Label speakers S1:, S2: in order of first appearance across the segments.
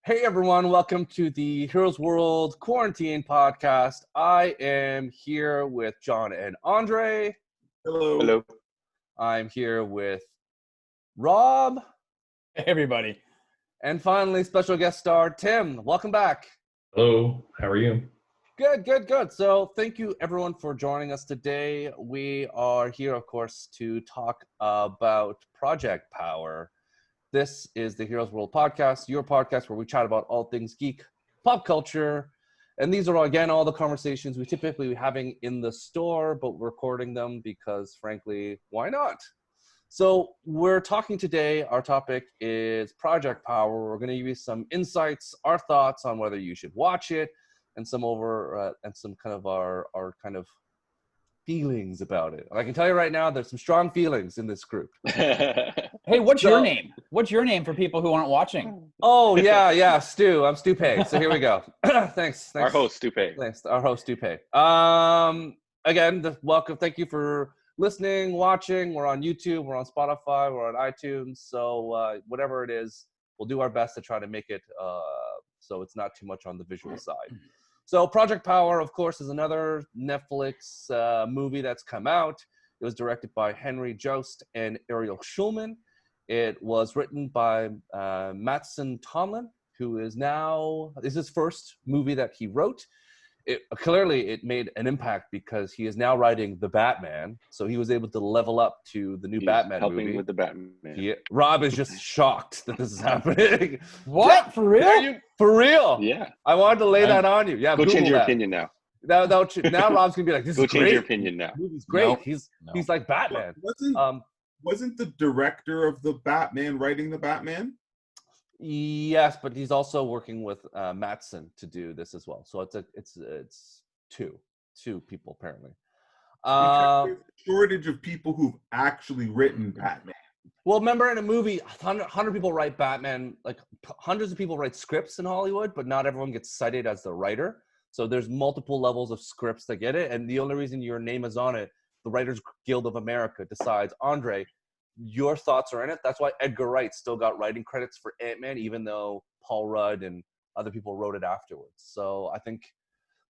S1: Hey everyone, welcome to the Heroes World Quarantine Podcast. I am here with John and Andre.
S2: Hello.
S3: Hello.
S1: I'm here with Rob.
S2: Hey, everybody.
S1: And finally, special guest star Tim. Welcome back.
S3: Hello. How are you?
S1: Good. So thank you everyone for joining us today. We are here, of course, to talk about Project Power. This is the Heroes World Podcast, your podcast where we chat about all things geek, pop culture. And these are, again, all the conversations we typically be having in the store, but we're recording them because, frankly, why not? So we're talking today, our topic is Project Power. We're going to give you some insights, our thoughts on whether you should watch it, and some kind of our kind of feelings about it. And I can tell you right now, there's some strong feelings in this group.
S2: Hey, what's your name? What's your name for people who aren't watching?
S1: Oh, yeah, Stu. I'm Stu Pay. So here we go. Thanks.
S3: Our host, Stu Pay.
S1: Thanks. Our host, Stu Pay. Again, welcome. Thank you for listening, watching. We're on YouTube. We're on Spotify. We're on iTunes. So whatever it is, we'll do our best to try to make it so it's not too much on the visual side. So Project Power, of course, is another Netflix movie that's come out. It was directed by Henry Jost and Ariel Schulman. It was written by Mattson Tomlin, who is his first movie that he wrote. Clearly, it made an impact because he is now writing The Batman. So he was able to level up to the new Batman movie.
S3: Helping with the Batman.
S1: Rob is just shocked that this is happening.
S2: What? For real?
S1: For real?
S3: Yeah.
S1: I wanted to lay that on you. Yeah.
S3: Go
S1: Google
S3: change your
S1: that.
S3: opinion now.
S1: Now Rob's gonna be like, "This
S3: Go
S1: is
S3: change
S1: great.
S3: your opinion now."
S1: The movie's great.
S2: Nope.
S1: He's like Batman."
S4: Wasn't the director of the Batman writing the Batman?
S1: Yes, but he's also working with Mattson to do this as well. So it's two people apparently.
S4: Because there's a shortage of people who've actually written Batman.
S1: Well, remember in a movie, 100 people write Batman. Like hundreds of people write scripts in Hollywood, but not everyone gets cited as the writer. So there's multiple levels of scripts that get it, and the only reason your name is on it, the Writers Guild of America decides, Andre, your thoughts are in it. That's why Edgar Wright still got writing credits for Ant-Man, even though Paul Rudd and other people wrote it afterwards. So I think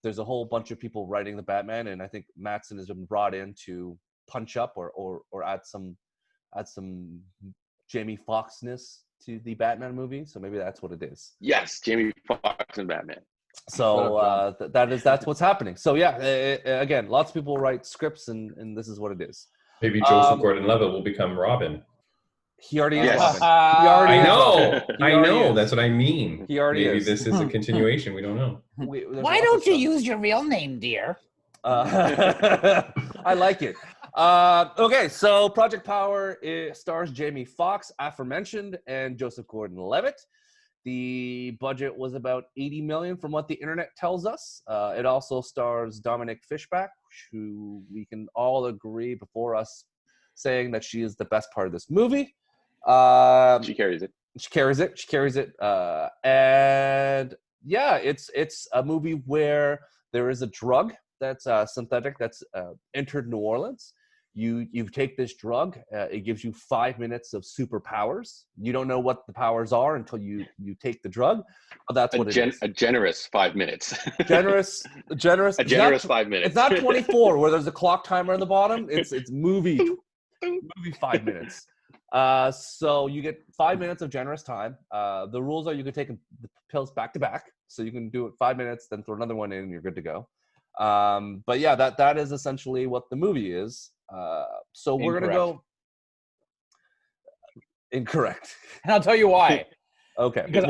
S1: there's a whole bunch of people writing the Batman, and I think Mattson has been brought in to punch up or add some Jamie Foxxness to the Batman movie. So maybe that's what it is.
S3: Yes, Jamie Foxx and Batman.
S1: So that's what's happening. So yeah, again, lots of people write scripts, and this is what it is.
S3: Maybe Joseph Gordon-Levitt will become Robin.
S1: He already is
S3: Yes.
S1: Robin. He already
S3: I know.
S1: is.
S3: That's what I mean.
S1: He already
S3: Maybe
S1: is.
S3: this is a continuation. We don't know.
S2: Why don't you use your real name, dear?
S1: I like it. Okay, so Project Power stars Jamie Foxx, aforementioned, and Joseph Gordon-Levitt. The budget was about $80 million from what the internet tells us. It also stars Dominique Fishback, who we can all agree before us saying that she is the best part of this movie.
S3: She carries it.
S1: She carries it. And yeah, it's a movie where there is a drug that's synthetic that's entered New Orleans. You take this drug. It gives you 5 minutes of superpowers. You don't know what the powers are until you take the drug. That's what it is.
S3: A generous 5 minutes.
S1: Generous.
S3: A generous 5 minutes.
S1: It's not 24 where there's a clock timer on the bottom. It's movie 5 minutes. So you get 5 minutes of generous time. The rules are you can take the pills back to back. So you can do it 5 minutes, then throw another one in, and you're good to go. But yeah, that is essentially what the movie is. So we're going to go incorrect.
S2: And I'll tell you why.
S1: Okay.
S2: Because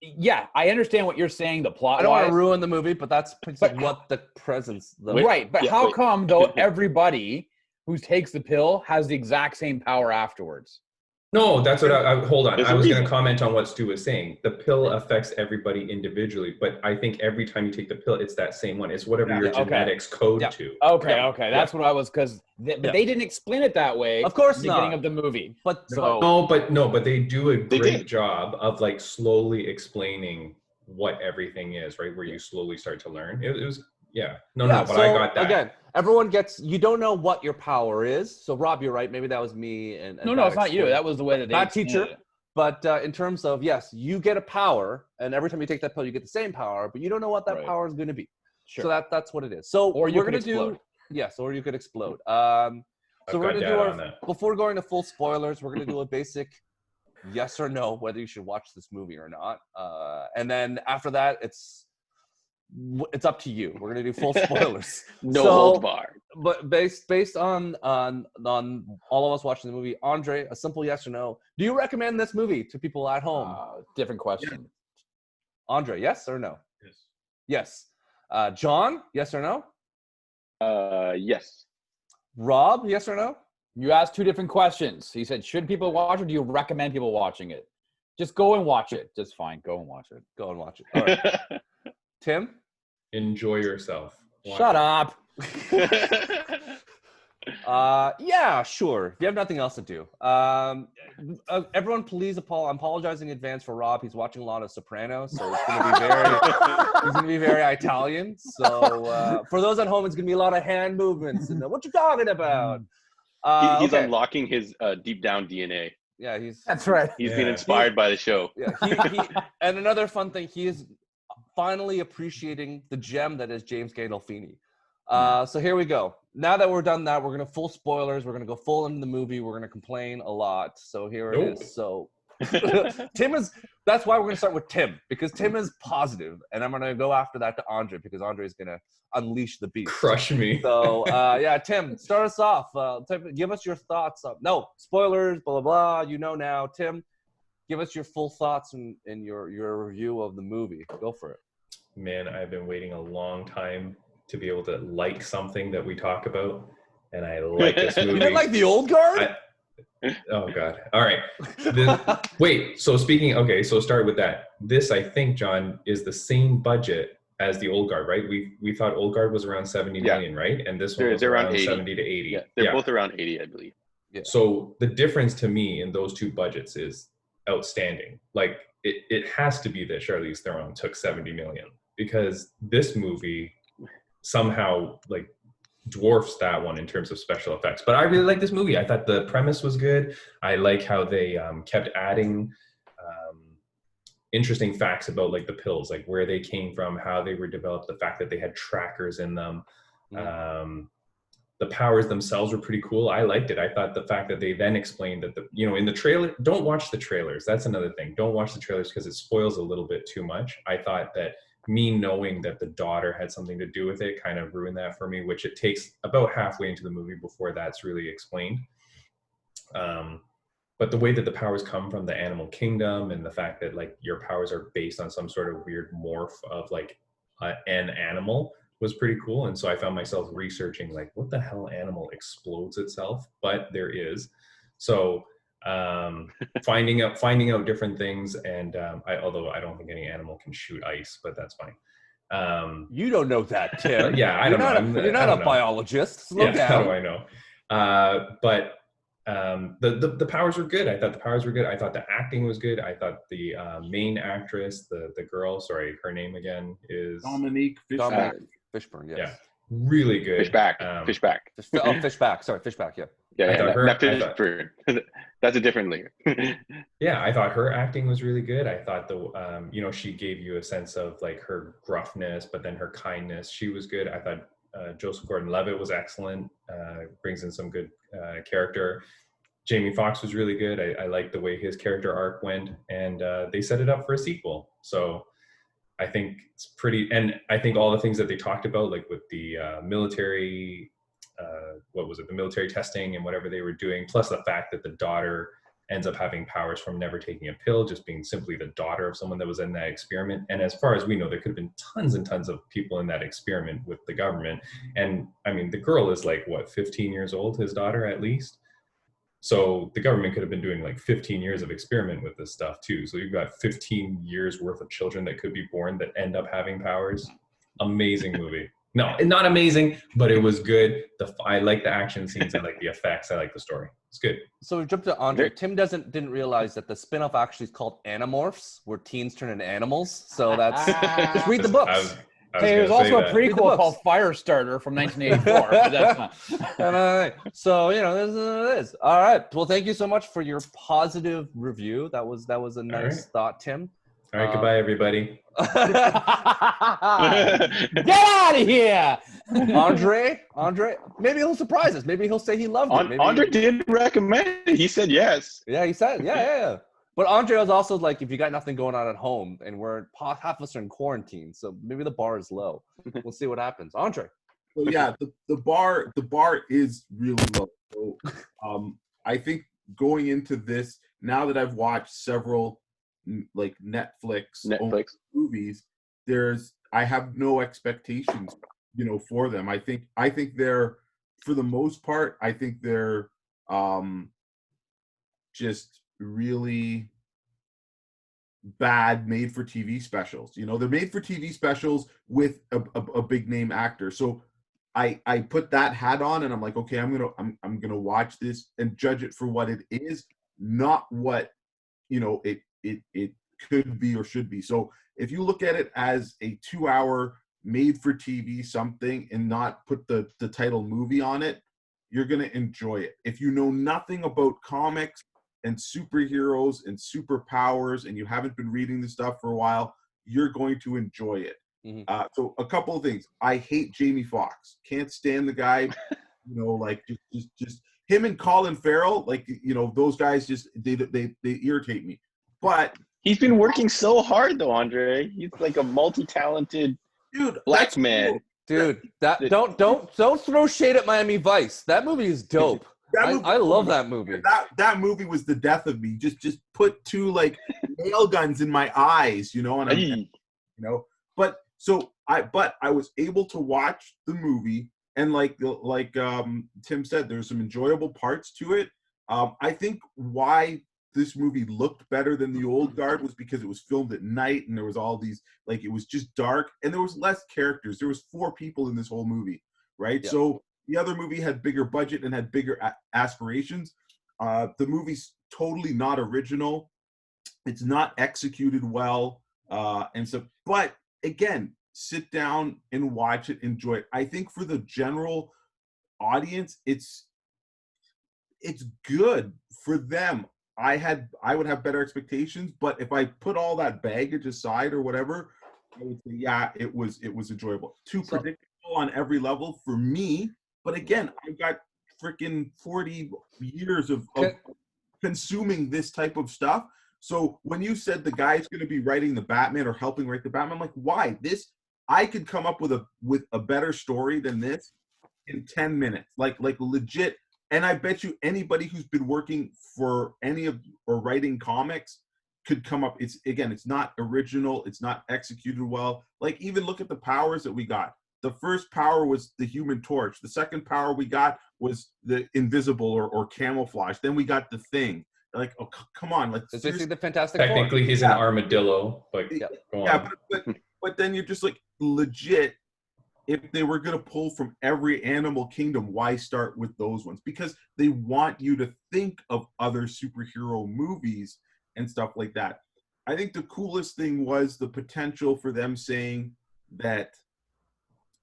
S2: yeah, I understand what you're saying, the plot.
S1: I don't want to ruin the movie, but that's what the presence.
S2: How come, though, everybody who takes the pill has the exact same power afterwards?
S5: No, that's what hold on. I was going to comment on what Stu was saying. The pill affects everybody individually, but I think every time you take the pill, it's that same one. It's whatever your genetics code to.
S2: Okay. That's what I was, because they didn't explain it that way.
S1: Of course
S2: at the
S1: not.
S2: beginning of the movie.
S1: But
S5: they do a great job of like slowly explaining what everything is, right? Where you slowly start to learn. It was but I got that.
S1: Again, everyone you don't know what your power is. So Rob, you're right. Maybe that was me. No,
S2: it's not you. That was the way that they
S1: bad teacher. But in terms of, yes, you get a power, and every time you take that pill, you get the same power, but you don't know what that power is going to be.
S2: Sure.
S1: So that's what it is. So
S2: or we're going to do,
S1: yes, or you could explode. So we're going to do before going to full spoilers, we're going to do a basic yes or no, whether you should watch this movie or not. And then after that, it's up to you. We're going to do full spoilers.
S3: Holds barred.
S1: But based on all of us watching the movie, Andre, a simple yes or no. Do you recommend this movie to people at home?
S2: Different question.
S1: Andre, yes or no?
S5: Yes.
S1: Yes. John, yes or no?
S3: Yes.
S1: Rob, yes or no?
S2: You asked two different questions. He said, should people watch it, or do you recommend people watching it? Just go and watch it. Just fine. Go and watch it.
S1: Go and watch it. All right. Tim?
S5: Enjoy yourself.
S2: Shut up.
S1: Yeah, sure. If you have nothing else to do. Everyone, please I'm apologizing in advance for Rob. He's watching a lot of Sopranos, so it's going to be very Italian. So for those at home, it's going to be a lot of hand movements. And what you talking about?
S3: He's unlocking his deep down DNA.
S1: Yeah,
S2: that's right.
S3: He's been inspired by the show.
S1: Yeah, and another fun thing, he is finally appreciating the gem that is James Gandolfini. So here we go. Now that we're done that, we're going to full spoilers. We're going to go full into the movie. We're going to complain a lot. So here it is. So that's why we're going to start with Tim, because Tim is positive, and I'm going to go after that to Andre, because Andre is going to unleash the beast.
S5: Crush me.
S1: So yeah, Tim, start us off. Give us your thoughts. No spoilers, blah, blah, blah. You know now. Tim, give us your full thoughts and your review of the movie. Go for it.
S5: Man, I've been waiting a long time to be able to like something that we talk about, and I like this movie.
S1: You didn't like The Old Guard?
S5: Oh God! All right. Wait. So so start with that. This, I think, John, is the same budget as The Old Guard, right? We thought Old Guard was around 70 million, right? And this one was around 80. 70 to 80.
S3: Yeah, they're both around 80, I believe.
S1: Yeah.
S5: So the difference to me in those two budgets is outstanding. Like it has to be that Charlize Theron took 70 million, because this movie somehow like dwarfs that one in terms of special effects. But I really like this movie. I thought the premise was good. I like how they kept adding interesting facts about like the pills, like where they came from, how they were developed, the fact that they had trackers in them. The powers themselves were pretty cool. I liked it. I thought the fact that they then explained that in the trailer, don't watch the trailers. That's another thing. Don't watch the trailers because it spoils a little bit too much. I thought that me knowing that the daughter had something to do with it kind of ruined that for me, which it takes about halfway into the movie before that's really explained. But the way that the powers come from the animal kingdom, and the fact that like your powers are based on some sort of weird morph of like an animal, was pretty cool. And so I found myself researching like, what the hell animal explodes itself? But there is. So finding out different things, and although I don't think any animal can shoot ice, but that's fine.
S1: You don't know that, Tim.
S5: Yeah, I don't know.
S1: You're not a biologist. Slow down.
S5: How do I know? But the powers were good. I thought the powers were good. I thought the acting was good. I thought the main actress, the girl, sorry, her name again is
S4: Dominique Fishback.
S1: Fishburne, yes.
S5: Yeah, really good.
S3: Fishback.
S1: Fishback. Sorry, Fishback. Yeah.
S3: Fishburne. That's a different layer.
S5: Yeah, I thought her acting was really good. I thought she gave you a sense of like her gruffness, but then her kindness. She was good. I thought Joseph Gordon-Levitt was excellent. Brings in some good character. Jamie Foxx was really good. I liked the way his character arc went, and they set it up for a sequel. So I think it's pretty, and I think all the things that they talked about, like with the military, the military testing and whatever they were doing, plus the fact that the daughter ends up having powers from never taking a pill, just being simply the daughter of someone that was in that experiment. And as far as we know, there could have been tons and tons of people in that experiment with the government. And I mean, the girl is like, 15 years old, his daughter at least. So the government could have been doing like 15 years of experiment with this stuff too. So you've got 15 years worth of children that could be born that end up having powers. Amazing movie. No, not amazing, but it was good. I like the action scenes. I like the effects. I like the story. It's good.
S1: So we jumped to Andre. Tim didn't realize that the spinoff actually is called Animorphs, where teens turn into animals. So that's just read the books.
S2: Hey, there's also a prequel called Firestarter from 1984. But that's not.
S1: So this is. All right. Well, thank you so much for your positive review. That was a nice thought, Tim.
S5: All right, goodbye, everybody.
S2: Get out of here,
S1: Andre. Maybe he'll surprise us. Maybe he'll say he loved it. Maybe
S3: Andre did recommend it. He said yes.
S1: Yeah, he said yeah. But Andre was also like, if you got nothing going on at home, and half of us are in quarantine, so maybe the bar is low. We'll see what happens. Andre.
S4: So yeah, the bar is really low. So I think going into this, now that I've watched several like Netflix movies, I have no expectations, for them. I think they're, for the most part, I think they're just really bad made for TV specials. They're made for TV specials with a big name actor. So I put that hat on and I'm like, okay, I'm gonna watch this and judge it for what it is, not what it could be or should be. So if you look at it as a 2-hour made for TV something and not put the title movie on it, you're going to enjoy it. If you know nothing about comics and superheroes and superpowers and you haven't been reading the stuff for a while, you're going to enjoy it. Mm-hmm. So a couple of things. I hate Jamie Foxx. Can't stand the guy. Just him and Colin Farrell, those guys just they irritate me. But
S3: he's been working so hard though, Andre. He's like a multi-talented black man.
S1: Cool. Dude, don't throw shade at Miami Vice. That movie is dope. I love that movie.
S4: That movie was the death of me. Just put two nail guns in my eyes, and But I was able to watch the movie, and like Tim said, there's some enjoyable parts to it. I think why this movie looked better than the old guard was because it was filmed at night and there was all these, it was just dark and there was less characters. There was 4 people in this whole movie, right? Yeah. So the other movie had bigger budget and had bigger aspirations. The movie's totally not original. It's not executed well. But again, sit down and watch it, enjoy it. I think for the general audience, it's good for them. I would have better expectations, but if I put all that baggage aside or whatever, I would say, yeah, it was enjoyable. Too predictable on every level for me, but again, I've got freaking 40 years of consuming this type of stuff. So when you said the guy's going to be writing the Batman or helping write the Batman, I'm like, why? I could come up with a better story than this in 10 minutes, like legit. And I bet you anybody who's been working for or writing comics could come up. It's not original. It's not executed well. Even look at the powers that we got. The first power was the Human Torch. The second power we got was the invisible or camouflage. Then we got the Thing. Oh, come on.
S1: Is this the Fantastic Four?
S5: Technically, he's an armadillo, but go on.
S4: But then you're just legit. If they were going to pull from every animal kingdom, why start with those ones? Because they want you to think of other superhero movies and stuff like that. I think the coolest thing was the potential for them saying that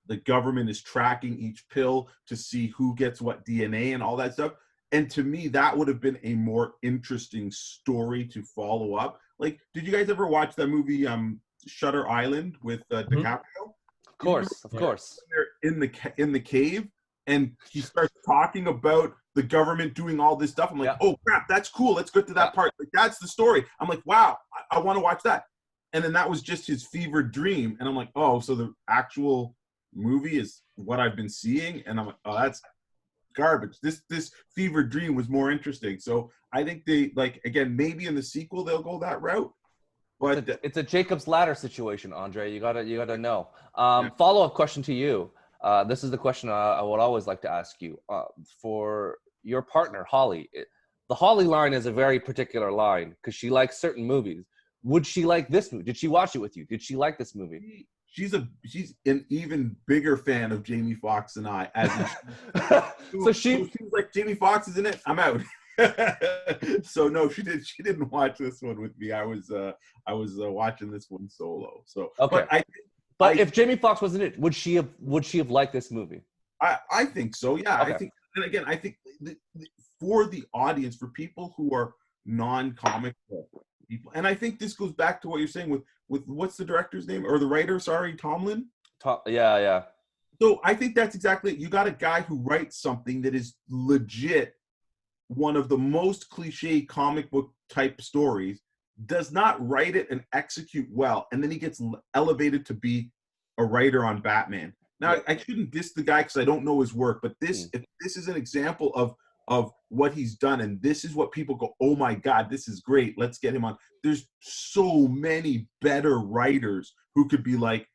S4: the government is tracking each pill to see who gets what DNA and all that stuff. And to me, that would have been a more interesting story to follow up. Did you guys ever watch that movie, Shutter Island with DiCaprio?
S1: Of course.
S4: They're in the cave, and he starts talking about the government doing all this stuff. I'm like, oh crap, that's cool. Let's go to that part. That's the story. I'm like, wow, I want to watch that. And then that was just his fevered dream. And I'm like, oh, so the actual movie is what I've been seeing. And I'm like, oh, that's garbage. This fevered dream was more interesting. So I think they again, maybe in the sequel they'll go that route. But
S1: it's a Jacob's Ladder situation, Andre. You gotta know. Follow-up question to you. This is the question I would always like to ask you. For your partner, Holly, the Holly line is a very particular line because she likes certain movies. Would she like this movie? Did she watch it with you? Did she like this movie?
S4: She's an even bigger fan of Jamie Foxx than I. So she was like, Jamie Foxx is in it, I'm out. So no, she didn't watch this one with me. I was watching this one solo. So okay. But
S1: But if Jamie Foxx wasn't it, would she have liked this movie?
S4: I think so. Yeah,
S1: Okay.
S4: I think, and again, I think for the audience, for people who are non-comic book people, and I think this goes back to what you're saying with what's the director's name or the writer? Sorry, Tomlin.
S1: Yeah.
S4: So I think that's exactly it. You got a guy who writes something that is legit one of the most cliche comic book type stories, does not write it and execute well, and then he gets elevated to be a writer on Batman. Now, I shouldn't diss the guy because I don't know his work, but if this is an example of what he's done, and this is what people go, oh my God, this is great, let's get him on. There's so many better writers who could be like,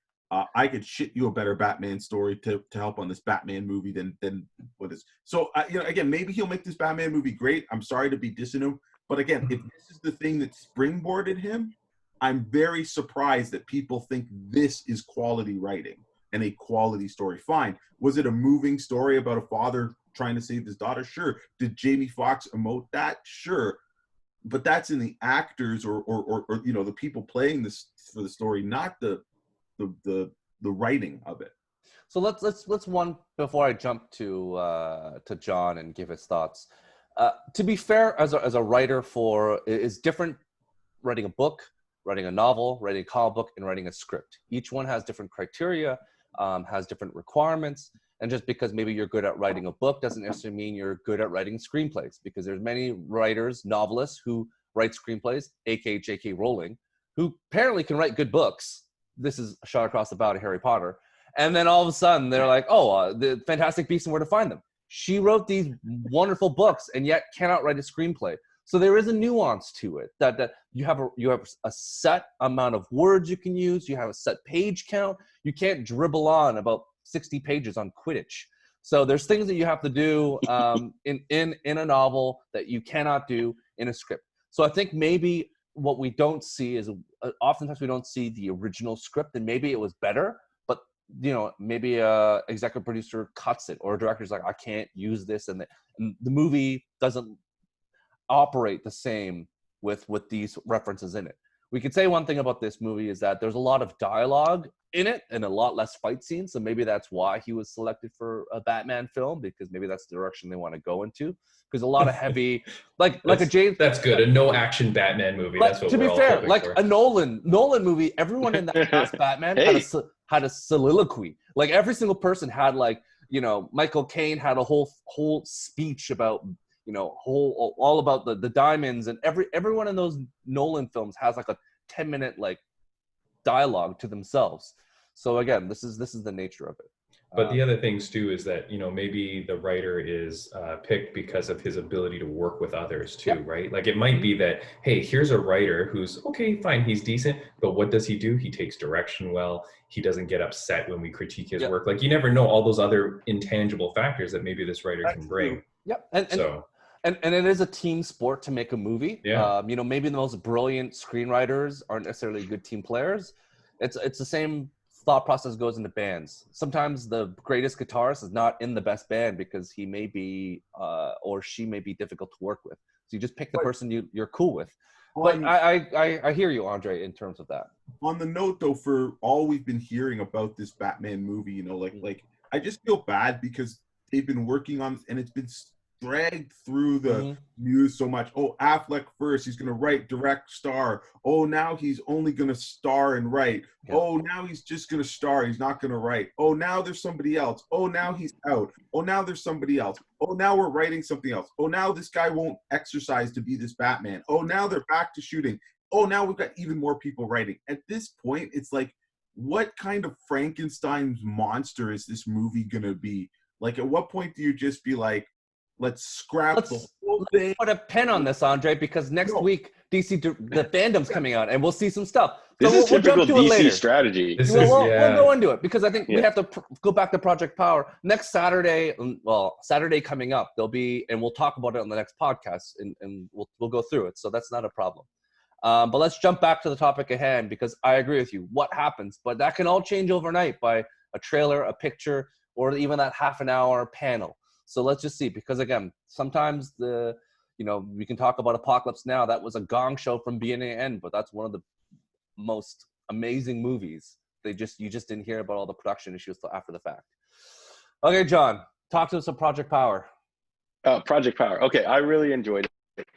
S4: I could shit you a better Batman story to help on this Batman movie than what is. So, again, maybe he'll make this Batman movie great. I'm sorry to be dissing him. But again, if this is the thing that springboarded him, I'm very surprised that people think this is quality writing and a quality story. Fine. Was it a moving story about a father trying to save his daughter? Sure. Did Jamie Foxx emote that? Sure. But that's in the actors or the people playing this for the story, not the writing of it.
S1: So let's one before I jump to John and give his thoughts. To be fair, as a writer is different writing a book, writing a novel, writing a comic book, and writing a script. Each one has different criteria, has different requirements, and just because maybe you're good at writing a book doesn't necessarily mean you're good at writing screenplays, because there's many writers, novelists who write screenplays, aka J.K. Rowling, who apparently can write good books. This is a shot across the bow to Harry Potter. And then all of a sudden they're like, the Fantastic Beasts and Where to Find Them. She wrote these wonderful books and yet cannot write a screenplay. So there is a nuance to it that you have a set amount of words you can use. You have a set page count. You can't dribble on about 60 pages on Quidditch. So there's things that you have to do in a novel that you cannot do in a script. So I think maybe what we don't see is oftentimes we don't see the original script, and maybe it was better, but maybe a executive producer cuts it, or a director's like, I can't use this, and the movie doesn't operate the same with these references in it. We could say one thing about this movie is that there's a lot of dialogue in it and a lot less fight scenes. So maybe that's why he was selected for a Batman film, because maybe that's the direction they want to go into. Because a lot of heavy, like a James.
S5: That's good. A no action Batman movie. That's what
S1: to
S5: we're
S1: be
S5: all
S1: fair,
S5: hoping
S1: like
S5: for.
S1: a Nolan movie, everyone in that last Batman had a soliloquy. Like every single person had Michael Caine had a whole speech about all about the diamonds, and everyone in those Nolan films has like a 10-minute dialogue to themselves. So again, this is the nature of it.
S5: But the other things too is that maybe the writer is picked because of his ability to work with others too, right? Like it might be that, hey, here's a writer who's okay, fine, he's decent, but what does he do? He takes direction well. He doesn't get upset when we critique his work. Like you never know all those other intangible factors that maybe this writer can bring.
S1: Yep. And it is a team sport to make a movie.
S5: Yeah.
S1: Maybe the most brilliant screenwriters aren't necessarily good team players. It's the same thought process goes into bands. Sometimes the greatest guitarist is not in the best band because he may be or she may be difficult to work with. So you just pick the person you're cool with. But I hear you, Andre, in terms of that.
S4: On the note, though, for all we've been hearing about this Batman movie, like I just feel bad because they've been working on, and it's been dragged through the news so much. Oh, Affleck first, he's going to write, direct, star. Oh, now he's only going to star and write. Yeah. Oh, now he's just going to star, he's not going to write. Oh, now there's somebody else. Oh, now he's out. Oh, now there's somebody else. Oh, now we're writing something else. Oh, now this guy won't exercise to be this Batman. Oh, now they're back to shooting. Oh, now we've got even more people writing. At this point, it's like, what kind of Frankenstein's monster is this movie going to be? Like, at what point do you just be like, let's scrap the whole thing?
S1: Put a pen on this, Andre, because next week the fandom's coming out, and we'll see some stuff.
S3: This is typical DC strategy.
S1: We'll go into it because I think we have to go back to Project Power next Saturday. Well, Saturday coming up, there'll be, and we'll talk about it on the next podcast, and we'll go through it. So that's not a problem. But let's jump back to the topic at hand, because I agree with you. What happens? But that can all change overnight by a trailer, a picture, or even that half an hour panel. So let's just see, because again, sometimes we can talk about Apocalypse Now. That was a gong show from beginning to end, but that's one of the most amazing movies you just didn't hear about all the production issues till after the fact. Okay, John, talk to us about Project Power.
S3: Project Power. Okay, I really enjoyed it.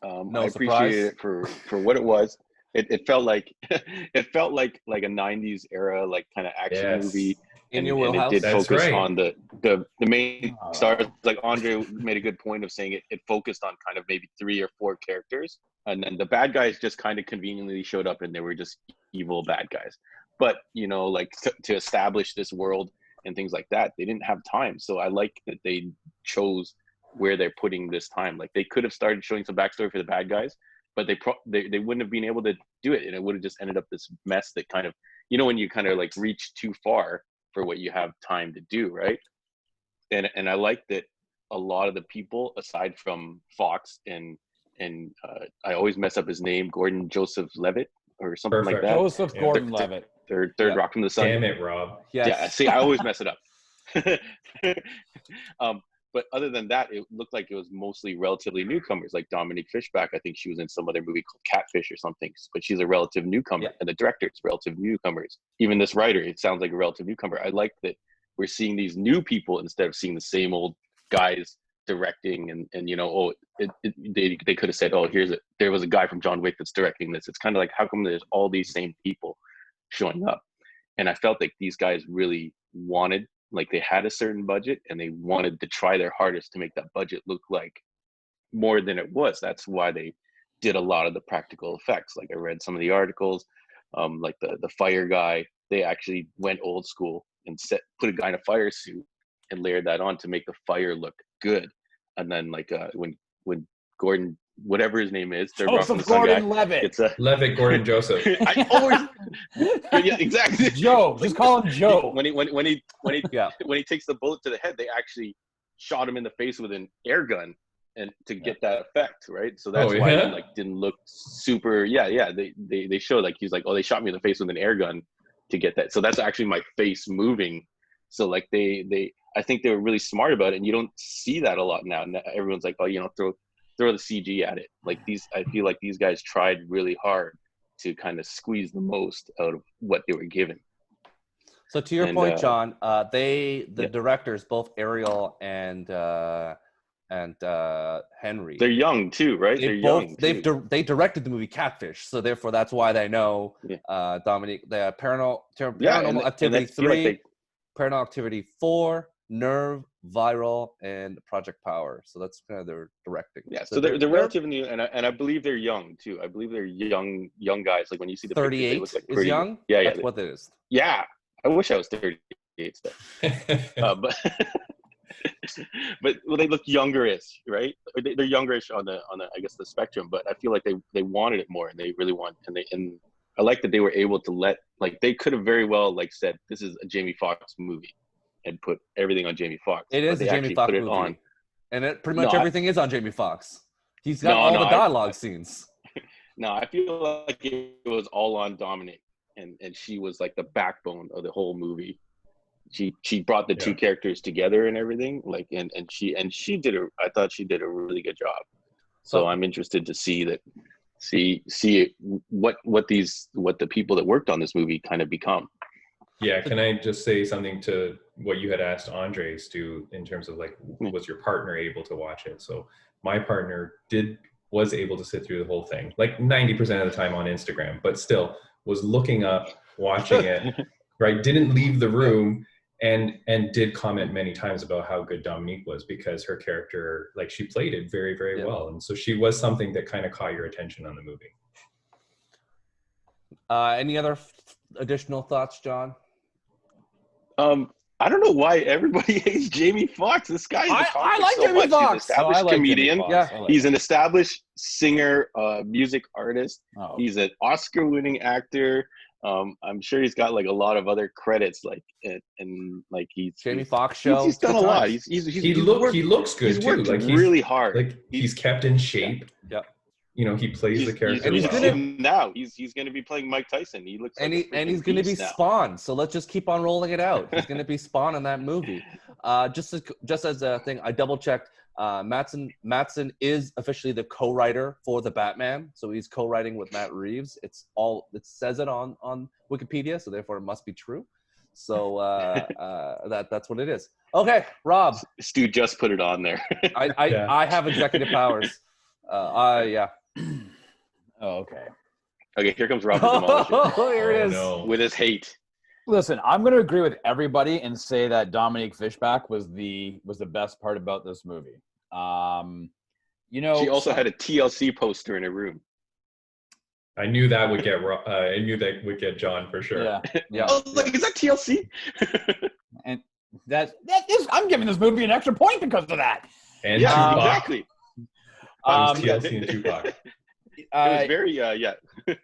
S1: No
S3: I appreciated it for what it was. It felt like it felt like a 90s era like kind of action movie.
S1: In your
S3: and
S1: wheelhouse.
S3: it did
S5: That's
S3: focus
S5: right.
S3: on the main stars. Like Andre made a good point of saying it focused on kind of maybe 3 or 4 characters, and then the bad guys just kind of conveniently showed up and they were just evil bad guys. But like to establish this world and things like that, they didn't have time. So I like that they chose where they're putting this time. Like they could have started showing some backstory for the bad guys, but they wouldn't have been able to do it, and it would have just ended up this mess that kind of, when you kind of like reach too far for what you have time to do, right? And I like that a lot of the people aside from Fox and I always mess up his name, Gordon-Levitt or something like that.
S2: Joseph Gordon-Levitt.
S3: Third Rock from the Sun.
S5: Damn it, Rob.
S1: Yes.
S3: Yeah, see, I always mess it up. But other than that, it looked like it was mostly relatively newcomers, like Dominique Fishback. I think she was in some other movie called Catfish or something, but she's a relative newcomer.
S1: Yeah.
S3: And the director's relative newcomers. Even this writer, it sounds like a relative newcomer. I like that we're seeing these new people instead of seeing the same old guys directing. And they could have said, oh, there was a guy from John Wick that's directing this. It's kind of like, how come there's all these same people showing up? And I felt like these guys really wanted, like they had a certain budget and they wanted to try their hardest to make that budget look like more than it was. That's why they did a lot of the practical effects. Like I read some of the articles, like the fire guy, they actually went old school and put a guy in a fire suit and layered that on to make the fire look good. And then like when Gordon, whatever his name is,
S2: Joseph Gordon-Levitt.
S3: It's a
S5: Levitt Gordon Joseph.
S3: I always, yeah, exactly.
S2: Joe, just call him Joe.
S3: When he takes the bullet to the head, they actually shot him in the face with an air gun and to get that effect, right? So that's why it like didn't look super. Yeah. They showed like he's like, oh, they shot me in the face with an air gun to get that. So that's actually my face moving. So like I think they were really smart about it, and you don't see that a lot now. And everyone's like, oh, throw the CG at it. Like I feel like these guys tried really hard to kind of squeeze the most out of what they were given.
S1: So to your point, John, the directors, both Ariel and Henry,
S3: they're young too, right?
S1: They directed the movie Catfish, so therefore that's why they know Dominique. The Paranormal Activity 3, Paranormal Activity 4, Nerve, Viral, and Project Power. So that's kind of their directing.
S3: Yeah, so they're relatively new, and I believe they're young too. I believe they're young guys. Like when you see the
S1: 38
S3: pictures, they look like pretty,
S1: is young.
S3: Yeah,
S1: That's what it is.
S3: Yeah, I wish I was 38 still. But they look youngerish, right? They're youngerish on the I guess the spectrum. But I feel like they wanted it more, and they really want, and I like that they were able to they could have very well said this is a Jamie Foxx movie and put everything on Jamie Foxx.
S1: It is a Jamie Foxx movie, and pretty much everything is on Jamie Foxx. He's got all the dialogue scenes.
S3: No, I feel like it was all on Dominique, and she was like the backbone of the whole movie. She brought the two characters together and everything. And she did I thought she did a really good job. So I'm interested to see what the people that worked on this movie kind of become.
S5: Yeah, can I just say something to what you had asked Andre, Stu, in terms of was your partner able to watch it? So my partner was able to sit through the whole thing, 90% of the time on Instagram, but still was looking up, watching it, right? Didn't leave the room, and did comment many times about how good Dominique was, because her character, she played it very, very well. And so she was something that kind of caught your attention on the movie.
S1: Any other additional thoughts, John?
S3: I don't know why everybody hates Jamie Foxx. This guy
S2: I like Jamie Foxx.
S3: He's an established comedian. He's an established singer, music artist.
S2: Oh.
S3: He's an Oscar-winning actor. I'm sure he's got a lot of other credits, he's
S1: Jamie Foxx show.
S3: He's done a lot.
S5: He looks good
S3: he's
S5: too.
S3: Worked really hard.
S5: He's kept in shape.
S1: Yeah.
S5: He plays the character.
S3: He's
S5: well.
S3: He's going to be playing Mike Tyson. He looks
S1: and he's going to be Spawn. So let's just keep on rolling it out. He's going to be Spawn in that movie. Just as a thing, I double checked. Mattson is officially the co-writer for the Batman, so he's co-writing with Matt Reeves. It says it on Wikipedia, so therefore it must be true. So that's what it is. Okay, Rob.
S3: Stu just put it on there.
S1: I have executive powers. Yeah.
S2: Oh, okay.
S3: Okay, here comes Rob. Oh,
S1: here it is.
S5: No.
S3: With his hate.
S2: Listen, I'm going to agree with everybody and say that Dominique Fishback was the best part about this movie. You know,
S3: she also had a TLC poster in her room.
S5: I knew that would get John for sure.
S2: Yeah.
S3: I was like, is that TLC?
S2: And that is, I'm giving this movie an extra point because of that.
S5: And
S3: yeah,
S5: Tupac.
S3: exactly.
S5: It was TLC and Tupac.
S3: It was very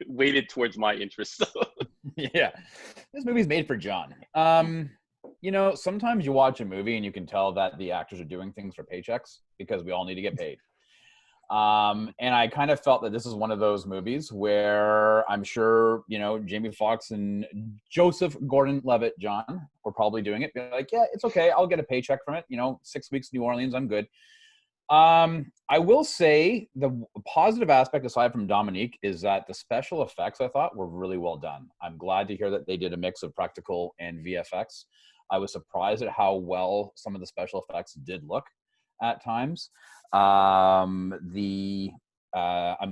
S3: weighted towards my interests.
S2: Yeah, this movie's made for John. You know, sometimes you watch a movie and you can tell that the actors are doing things for paychecks because we all need to get paid. And I kind of felt that this is one of those movies where I'm sure, you know, Jamie Foxx and Joseph Gordon-Levitt, John, were probably doing it. They're like, yeah, it's okay. I'll get a paycheck from it. You know, 6 weeks in New Orleans, I'm good. I will say the positive aspect, aside from Dominique, is that the special effects, I thought, were really well done. I'm glad to hear that they did a mix of practical and VFX. I was surprised at how well some of the special effects did look at times.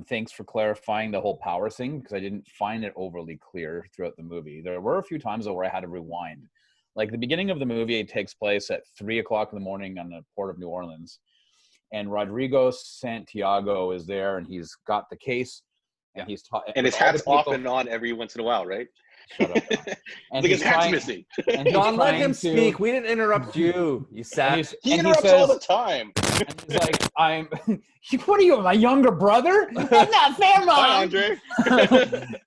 S2: Thanks for clarifying the whole power thing, because I didn't find it overly clear throughout the movie. There were a few times though where I had to rewind. Like the beginning of the movie, it takes place at 3:00 in the morning on the port of New Orleans. And Rodrigo Santiago is there, and he's got the case, and he's
S3: and his hat's off and on every once in a while, right?
S2: Shut up. And
S3: his hat's missing.
S2: And
S1: John, let him speak. We didn't interrupt you. You sat.
S3: He interrupts all the time.
S2: And he's like, what are you, my younger brother? That's not fair, Mom.
S3: Hi, Andre.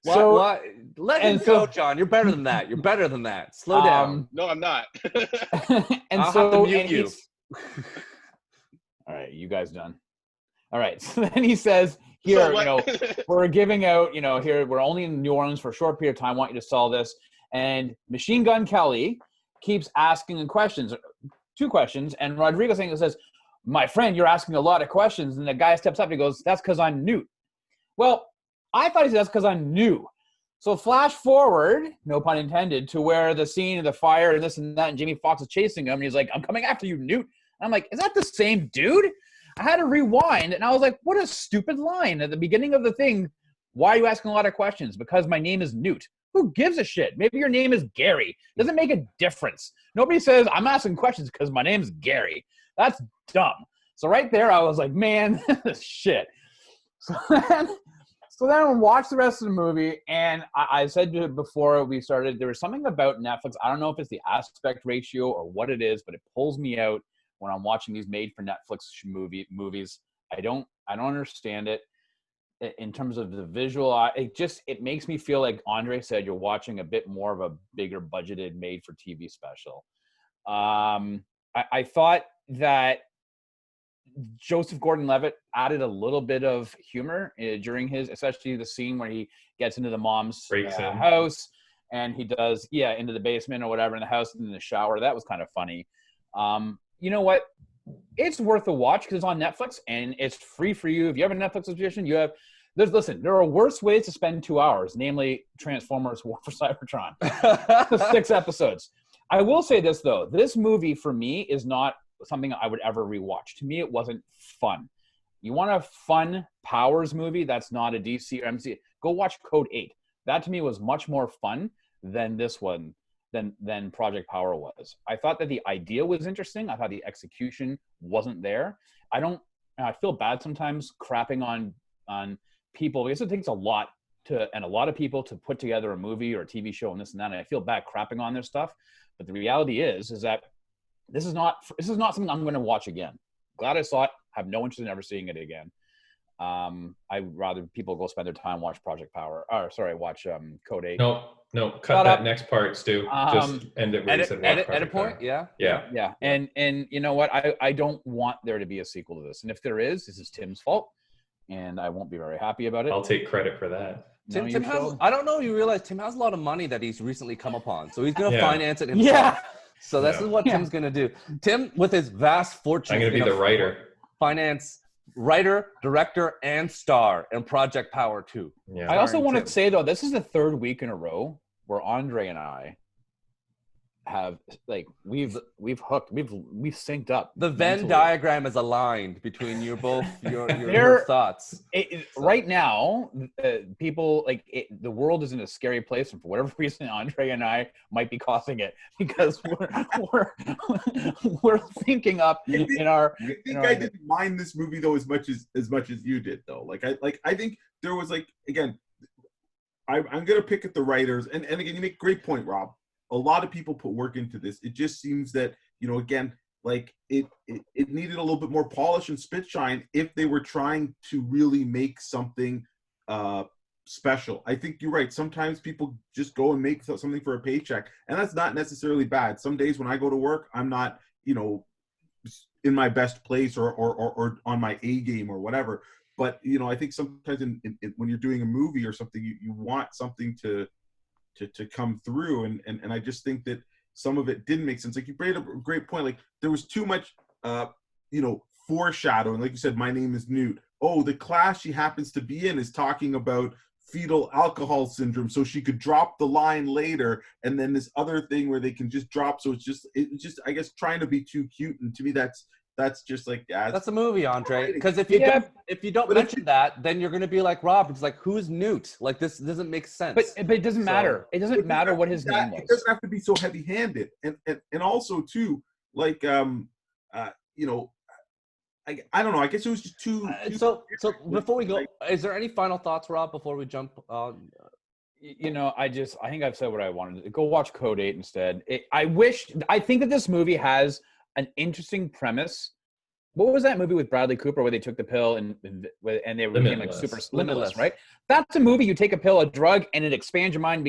S1: What? Let him go, John. You're better than that. You're better than that. Slow down.
S3: No, I'm not.
S1: I'll have to mute you.
S2: All right, you guys done? All right. So then he says, here, you know, we're giving out, you know, here, we're only in New Orleans for a short period of time. I want you to sell this. And Machine Gun Kelly keeps asking questions, 2 questions. And Rodrigo says, my friend, you're asking a lot of questions. And the guy steps up and he goes, that's because I'm new. Well, I thought he said that's because I'm new. So flash forward, no pun intended, to where the scene of the fire and this and that, and Jamie Foxx is chasing him. And he's like, I'm coming after you, Newt. I'm like, is that the same dude? I had to rewind, and I was like, what a stupid line. At the beginning of the thing, why are you asking a lot of questions? Because my name is Newt. Who gives a shit? Maybe your name is Gary. Doesn't make a difference. Nobody says, I'm asking questions because my name's Gary. That's dumb. So right there, I was like, man, this shit. So then I watched the rest of the movie, and I said to it before we started, there was something about Netflix. I don't know if it's the aspect ratio or what it is, but it pulls me out when I'm watching these made for Netflix movies. I don't understand it in terms of the visual. It makes me feel like Andre said, you're watching a bit more of a bigger budgeted made for TV special. I thought that Joseph Gordon-Levitt added a little bit of humor during especially the scene where he gets into the mom's house and he does, into the basement or whatever in the house and in the shower. That was kind of funny. You know what? It's worth a watch because it's on Netflix and it's free for you. If you have a Netflix subscription, listen, there are worse ways to spend 2 hours, namely Transformers War for Cybertron. 6 episodes. I will say this, though. This movie, for me, is not something I would ever rewatch. To me, it wasn't fun. You want a fun Powers movie that's not a DC or MC, go watch Code 8. That, to me, was much more fun than this one. Than Project Power was. I thought that the idea was interesting. I thought the execution wasn't there. I feel bad sometimes crapping on people because it takes a lot of people to put together a movie or a TV show and this and that. And I feel bad crapping on their stuff. But the reality is that this is not something I'm going to watch again. Glad I saw it. Have no interest in ever seeing it again. I'd rather people go spend their time watch Project Power. Watch Code 8.
S5: No, cut that next part, Stu. Just end it where you said watch
S1: Edit point? Yeah.
S2: And you know what? I don't want there to be a sequel to this. And if there is, this is Tim's fault. And I won't be very happy about it.
S5: I'll take credit for that.
S1: Tim has, I don't know if you realize Tim has a lot of money that he's recently come upon. So he's going to finance it himself.
S2: Yeah.
S1: So this is what Tim's going to do. Tim, with his vast fortune.
S5: I'm going to be the writer.
S1: finance writer, director, and star in Project Power 2.
S5: Yeah.
S2: I also want to say, though, this is the third week in a row where Andre and I have, like, we've hooked, we've synced up.
S1: The Venn
S2: mentally.
S1: diagram is aligned between your thoughts.
S2: Right now, people, like, the world is in a scary place, and for whatever reason, Andre and I might be causing it because we're thinking up in our.
S4: I didn't mind this movie though as much as you did though. I think there was, like, again, I'm gonna pick at the writers, and again, you make a great point, Rob. A lot of people put work into this. It just seems that, again, like it needed a little bit more polish and spit shine if they were trying to really make something special. I think you're right. Sometimes people just go and make something for a paycheck, and that's not necessarily bad. Some days when I go to work, I'm not, in my best place or on my A game or whatever. But, I think sometimes when you're doing a movie or something, you want something to come through, and I just think that some of it didn't make sense. Like, you made a great point. Like, there was too much foreshadowing. Like you said, my name is Newt. Oh, the class she happens to be in is talking about fetal alcohol syndrome, so she could drop the line later, and then this other thing where they can just drop. So it's just I guess trying to be too cute, and to me that's just like, yeah,
S1: that's a movie, Andre. Because if you don't mention that, then you're gonna be like Rob. It's like, who's Newt? Like, this doesn't make sense.
S2: But it doesn't matter. It doesn't matter what his name was.
S4: It doesn't have to be so heavy-handed, and also too, like, I don't know. I guess it was just too.
S1: So before we go, is there any final thoughts, Rob? Before we jump on.
S2: I think I've said what I wanted. Go watch Code 8 instead. I think that this movie has an interesting premise. What was that movie with Bradley Cooper where they took the pill and they became like super limitless, right? That's a movie. You take a pill, a drug, and it expands your mind.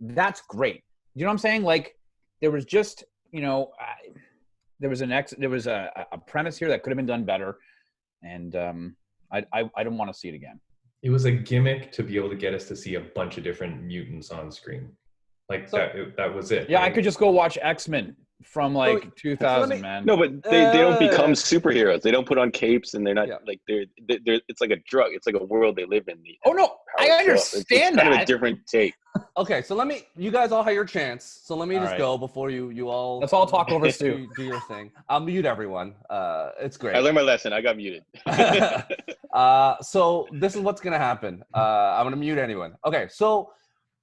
S2: That's great. You know what I'm saying? Like, there was just, there was a premise here that could have been done better, and I don't want to see it again.
S5: It was a gimmick to be able to get us to see a bunch of different mutants on screen. Like, that was it.
S2: Yeah, right? I could just go watch X-Men from 2000, man.
S3: No, but they don't become superheroes. They don't put on capes, and they're not like they're it's like a drug. It's like a world they live in.
S2: Oh no, I understand
S3: it's
S2: that.
S3: Kind of a different take.
S1: Okay, so you guys all had your chance. So let me just go before you all.
S2: Let's all talk over Stu.
S1: Do your thing. I'll mute everyone. It's great.
S3: I learned my lesson. I got muted.
S1: So this is what's gonna happen. I'm gonna mute anyone. Okay, so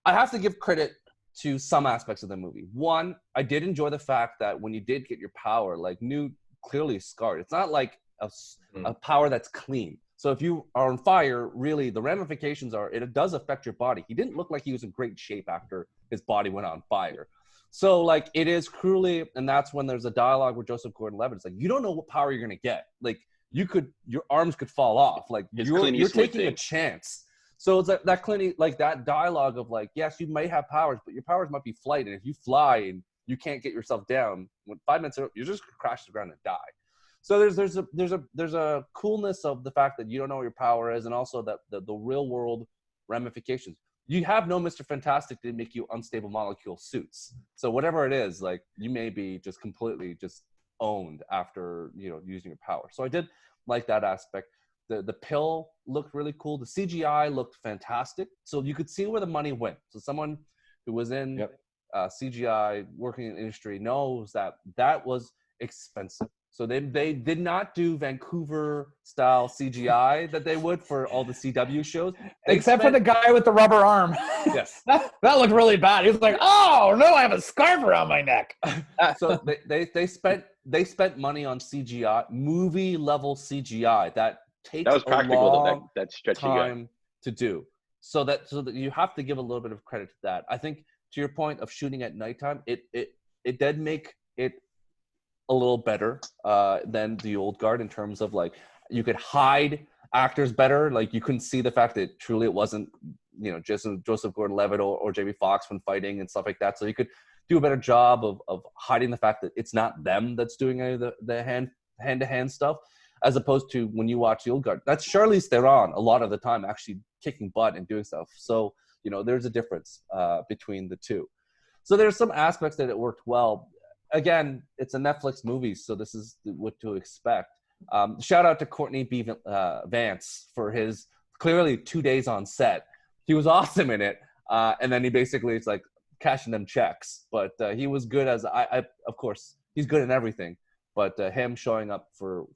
S1: I have to give credit to some aspects of the movie. One, I did enjoy the fact that when you did get your power, like, Newt clearly scarred. It's not like a power that's clean. So if you are on fire, really, the ramifications are, it does affect your body. He didn't look like he was in great shape after his body went on fire. So, like, it is cruelly, and that's when there's a dialogue with Joseph Gordon-Levitt. It's like, you don't know what power you're going to get. Like, your arms could fall off. Like, you're taking a chance. So it's that clearly, like, that dialogue of, like, yes, you may have powers, but your powers might be flight. And if you fly and you can't get yourself down, when 5 minutes are, you're just gonna crash to the ground and die. So there's a coolness of the fact that you don't know what your power is, and also that the real world ramifications. You have no Mr. Fantastic to make you unstable molecule suits. So whatever it is, like, you may be just completely just owned after using your power. So I did like that aspect. The pill looked really cool. The CGI looked fantastic. So you could see where the money went. So someone who was in CGI, working in the industry, knows that was expensive. So they did not do Vancouver-style CGI that they would for all the CW shows.
S2: Except for the guy with the rubber arm.
S1: Yes.
S2: that looked really bad. He was like, oh, no, I have a scarf around my neck.
S1: So they spent money on CGI, movie-level CGI that takes
S3: was practical,
S1: a long
S3: that stretch
S1: time to do. So that you have to give a little bit of credit to that. I think, to your point of shooting at nighttime, it did make it a little better than the old guard in terms of, like, you could hide actors better. Like, you couldn't see the fact that truly it wasn't Joseph Gordon-Levitt or Jamie Foxx when fighting and stuff like that. So you could do a better job of hiding the fact that it's not them that's doing any of the hand-to-hand stuff, as opposed to when you watch the old guard. That's Charlize Theron a lot of the time actually kicking butt and doing stuff. So, there's a difference between the two. So there's some aspects that it worked well. Again, it's a Netflix movie, so this is what to expect. Shout out to Courtney B. Vance for his clearly 2 days on set. He was awesome in it. And then he basically is like cashing them checks. But he was good as of course, he's good in everything. But him showing up for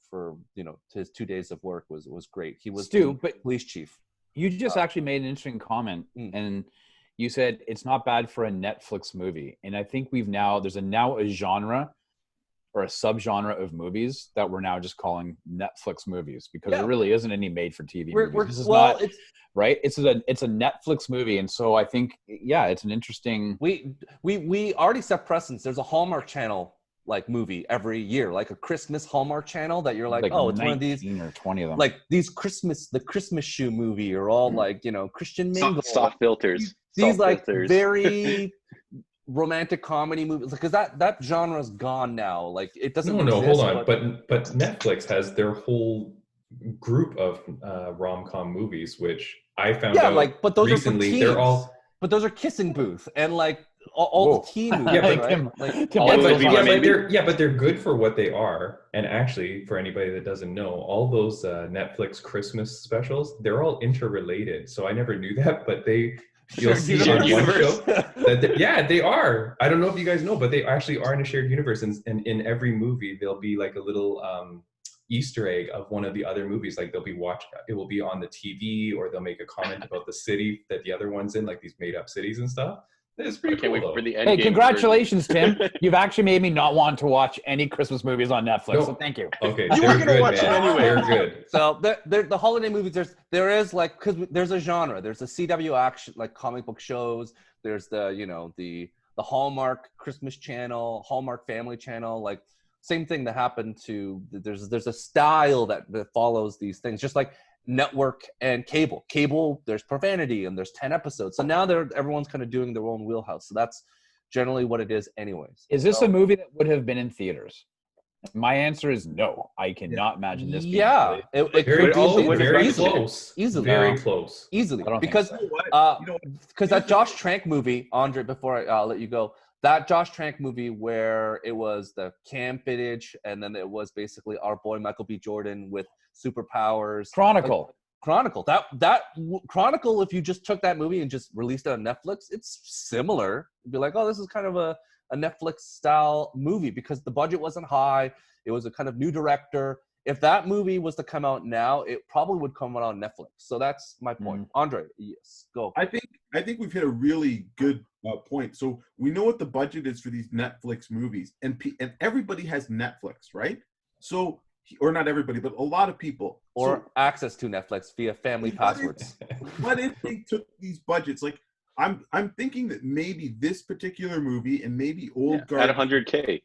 S1: his 2 days of work was great. He was police chief.
S2: You just actually made an interesting comment, and you said it's not bad for a Netflix movie. And I think there's now a genre or a subgenre of movies that we're now just calling Netflix movies, because there really isn't any made for TV movies. This is not right. It's a Netflix movie. And so I think, it's an interesting,
S1: we already set precedents. There's a Hallmark Channel like movie every year, like a Christmas Hallmark Channel that you're like it's one of these
S2: or 20 of them.
S1: Like the Christmas shoe movie are all like, Christian Mingle.
S3: Soft filters.
S1: These like very romantic comedy movies, because that genre's gone now. Like it doesn't exist.
S5: Hold on. But Netflix has their whole group of rom-com movies, which I found out
S1: but those
S5: recently.
S1: Are for teens.
S5: They're all,
S1: but those are Kissing Booth and like all the teen movies.
S5: but they're good for what they are. And actually, for anybody that doesn't know, all those Netflix Christmas specials, they're all interrelated. So I never knew that, but you'll see in one show that they are. I don't know if you guys know, but they actually are in a shared universe. And in every movie, there'll be like a little Easter egg of one of the other movies. Like it will be on the TV, or they'll make a comment about the city that the other one's in, like these made up cities and stuff. It's pretty cool.
S3: Wait for the end.
S2: Hey, congratulations, Tim. You've actually made me not want to watch any Christmas movies on Netflix. So thank you.
S5: Okay,
S1: you were gonna watch
S5: them
S1: anyway.
S5: They're good.
S1: So the holiday movies, there is like, because there's a genre. There's the CW action, like comic book shows. There's the the Hallmark Christmas Channel, Hallmark Family Channel. Like same thing that happened to. There's a style that follows these things, just like network and cable. There's profanity and there's 10 episodes, so now everyone's kind of doing their own wheelhouse. So that's generally what it is anyways.
S2: Is this a movie that would have been in theaters? My answer is no. I cannot imagine this being
S5: very close
S1: easily because that Josh Trank movie, Andre, before I'll let you go, that Josh Trank movie where it was the camp footage and then it was basically our boy Michael B. Jordan with superpowers.
S2: Chronicle.
S1: That Chronicle, if you just took that movie and just released it on Netflix, it's similar. You'd be like, oh, this is kind of a Netflix style movie because the budget wasn't high. It was a kind of new director. If that movie was to come out now, it probably would come out on Netflix. So that's my point. Andre, yes, go.
S4: I think we've hit a really good point. So we know what the budget is for these Netflix movies, and everybody has Netflix, right? So, or not everybody, but a lot of people.
S1: Or access to Netflix via family passwords.
S4: What if they took these budgets? Like, I'm thinking that maybe this particular movie and maybe Old Guard
S3: at $100K.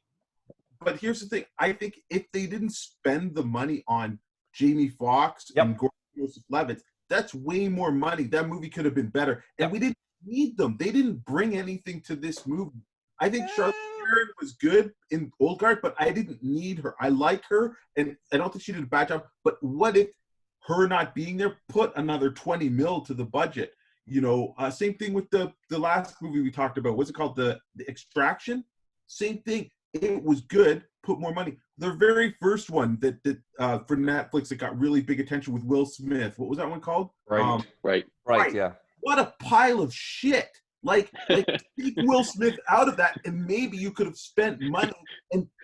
S4: But here's the thing. I think if they didn't spend the money on Jamie Foxx and Gordon-Levitt, that's way more money. That movie could have been better. And we didn't need them. They didn't bring anything to this movie. I think Charlize Theron was good in Old Guard, but I didn't need her. I like her, and I don't think she did a bad job. But what if her not being there put another $20 million to the budget? Same thing with the last movie we talked about. What's it called? The Extraction? Same thing. It was good. Put more money. The very first one that for Netflix that got really big attention with Will Smith. What was that one called?
S3: Right.
S1: Yeah.
S4: What a pile of shit. Like take Will Smith out of that, and maybe you could have spent money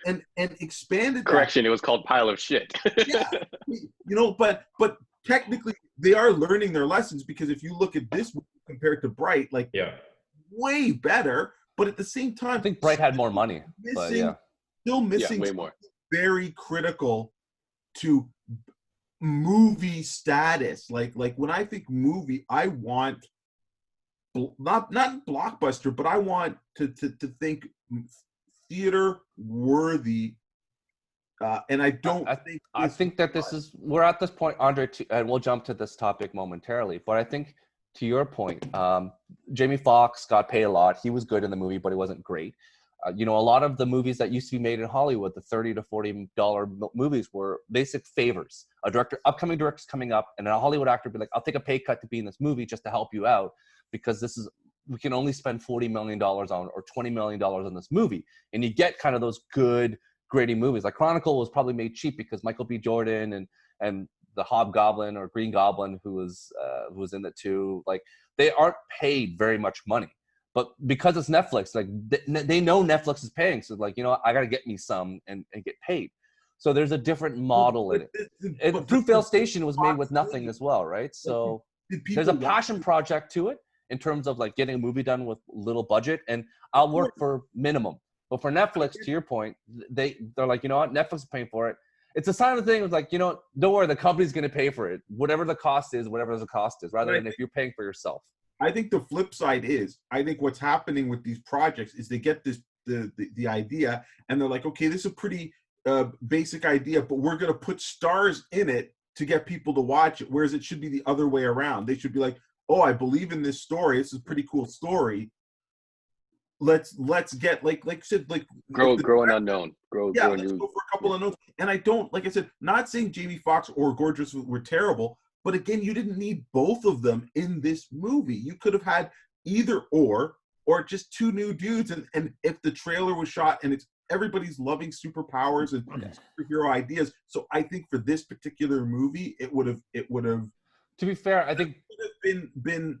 S4: and expanded.
S3: Correction, it was called Pile of Shit.
S4: Yeah, but technically they are learning their lessons, because if you look at this movie compared to Bright, way better. But at the same time,
S1: I think Bright had more money.
S4: Still missing
S3: way more.
S4: Very critical to movie status. Like when I think movie, I want not blockbuster, but I want to think theater worthy. And I don't think.
S1: I think that we're at this point, Andre, and we'll jump to this topic momentarily. But I think, to your point, Jamie Foxx got paid a lot. He was good in the movie, but he wasn't great. A lot of the movies that used to be made in Hollywood, the $30 to $40 movies, were basic favors. Upcoming director's coming up, and a Hollywood actor would be like, I'll take a pay cut to be in this movie just to help you out, because we can only spend $40 million on or $20 million on this movie. And you get kind of those good gritty movies. Like Chronicle was probably made cheap because Michael B. Jordan and the Hobgoblin or Green Goblin who was in it too. Like they aren't paid very much money, but because it's Netflix, like they know Netflix is paying, so like, you know, I got to get me some and get paid. So there's a different model in it. And Fruitvale Station was made with nothing as well, right? So there's a passion project to it in terms of like getting a movie done with little budget, and I'll work for minimum. But for Netflix, to your point, they're like, you know what, Netflix is paying for it. It's a sign of the thing. It's like, you know, don't worry, the company's going to pay for it, whatever the cost is, rather than if you're paying for yourself.
S4: I think the flip side is, I think what's happening with these projects is they get the idea, and they're like, okay, this is a pretty basic idea, but we're going to put stars in it to get people to watch it. Whereas it should be the other way around. They should be like, oh, I believe in this story. This is a pretty cool story. Let's get like I said, like
S3: grow an unknown. Let's go for a couple unknowns. And I don't, like I said, not saying Jamie Foxx or Gorgeous were terrible, but again, you didn't need both of them in this movie. You could have had either or just two new dudes. And if the trailer was shot and it's everybody's loving superpowers and superhero ideas, so I think for this particular movie, it would have.
S1: To be fair, I think
S4: it would have been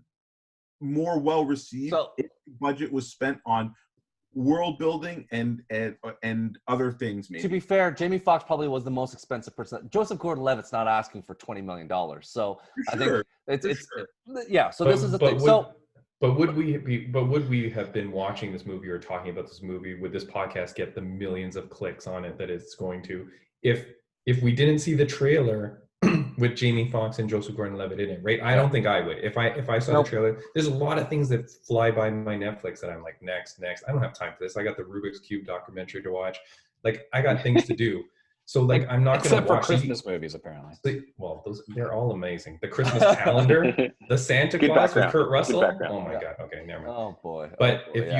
S4: more well received if the budget was spent on world building and other things. Maybe.
S1: To be fair, Jamie Foxx probably was the most expensive person. Joseph Gordon-Levitt's not asking for $20 million, so I think it's yeah. So this is the thing.
S5: But would we have been watching this movie or talking about this movie? Would this podcast get the millions of clicks on it that it's going to if we didn't see the trailer with Jamie Foxx and Joseph Gordon-Levitt in it, right? I don't think I would. If I saw the trailer, there's a lot of things that fly by my Netflix that I'm like, next. I don't have time for this. I got the Rubik's Cube documentary to watch. Like, I got things to do. So, like, I'm not going to watch
S2: Christmas movies, apparently.
S5: Well, they're all amazing. The Christmas calendar, the Santa Claus with Kurt Russell. Oh my God. Okay, never mind.
S1: Oh boy.
S5: But if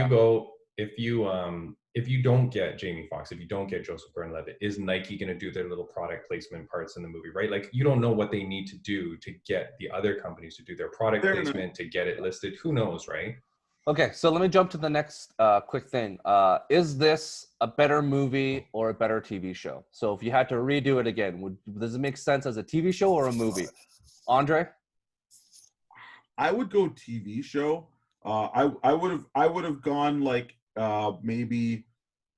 S5: you don't get Jamie Foxx, if you don't get Joseph Gordon-Levitt, is Nike going to do their little product placement parts in the movie, right? Like, you don't know what they need to do to get the other companies to do their product placement, to get it listed. Who knows, right?
S1: Okay, so let me jump to the next quick thing. Is this a better movie or a better TV show? So if you had to redo it again, does it make sense as a TV show or a movie? Andre?
S4: I would go TV show. I would have gone like maybe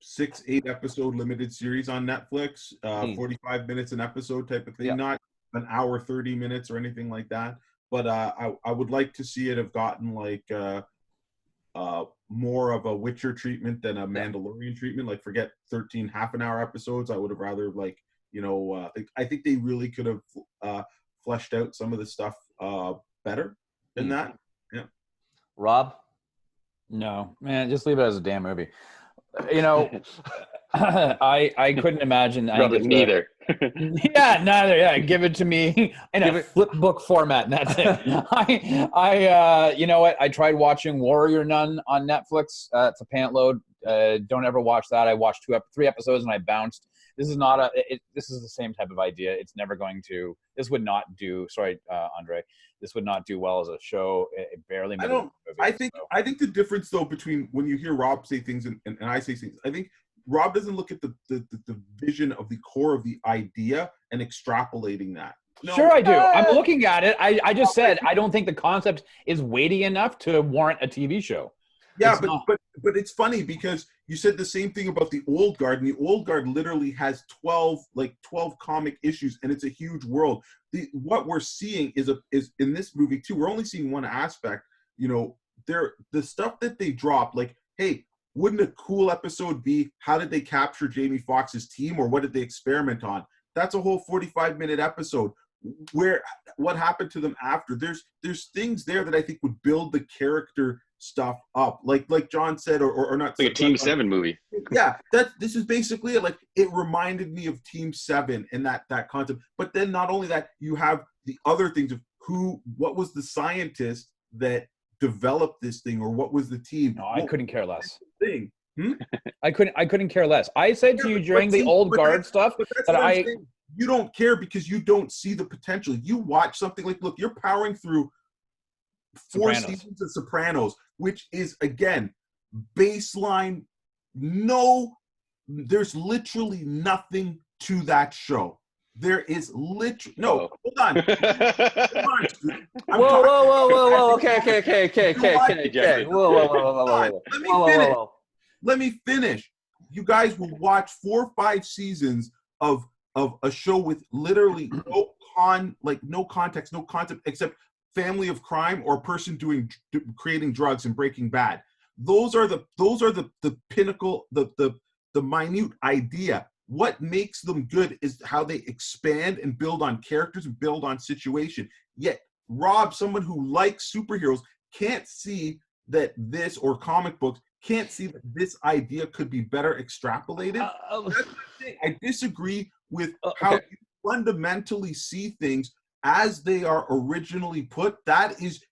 S4: 6-8 episode limited series on Netflix, 45 minutes an episode type of thing, not an hour 30 minutes or anything like that. But I would like to see it have gotten like more of a Witcher treatment than a Mandalorian treatment. Like, forget 13 half-an-hour episodes. I would have rather, like, you know, I think they really could have fleshed out some of the stuff better than that. Yeah.
S1: Rob?
S2: No, man, just leave it as a damn movie. You know, I couldn't imagine.
S3: Neither.
S2: Neither. Yeah, give it to me in a flip book format, and that's it. I you know what? I tried watching Warrior Nun on Netflix. It's a pant load. Don't ever watch that. I watched 3 episodes and I bounced. This is not this is the same type of idea. It's never going to. This would not do. Sorry, Andre. This would not do well as a show. It barely made it.
S4: I think the difference though between when you hear Rob say things and I say things, I think Rob doesn't look at the vision of the core of the idea and extrapolating that.
S2: No, sure I do. I'm looking at it. I just said I don't think the concept is weighty enough to warrant a TV show.
S4: Yeah, but it's funny because you said the same thing about the Old Guard, and the Old Guard literally has 12 comic issues, and it's a huge world. What we're seeing is in this movie too. We're only seeing one aspect. You know, the stuff that they drop. Like, hey, wouldn't a cool episode be how did they capture Jamie Foxx's team, or what did they experiment on? That's a whole 45-minute episode. What happened to them after? There's things there that I think would build the character stuff up, like John said, or not.
S3: Like a Team 7 movie.
S4: Yeah, this is basically it. Like, it reminded me of Team 7 and that concept. But then not only that, you have the other things of what was the scientist that developed this thing, or what was the team?
S2: No, I couldn't care less.
S4: Thing.
S2: I couldn't care less. I said to you during the Old Guard stuff that
S4: you don't care because you don't see the potential. You watch something like, look, you're powering through 4 seasons of Sopranos, which is, again, baseline, no there's literally nothing to that show. There is literally no.
S3: Oh.
S4: Hold on. Hold on.
S1: Whoa. Okay. Whoa.
S4: Let me finish. You guys will watch 4 or 5 seasons of a show with literally no context, no concept, except family of crime or a person creating drugs and Breaking Bad. Those are the pinnacle, the minute idea. What makes them good is how they expand and build on characters and build on situation. Yet Rob, someone who likes superheroes, can't see that this, or comic books, can't see that this idea could be better extrapolated. That's what I'm saying. I disagree with how you fundamentally see things as they are originally put. That is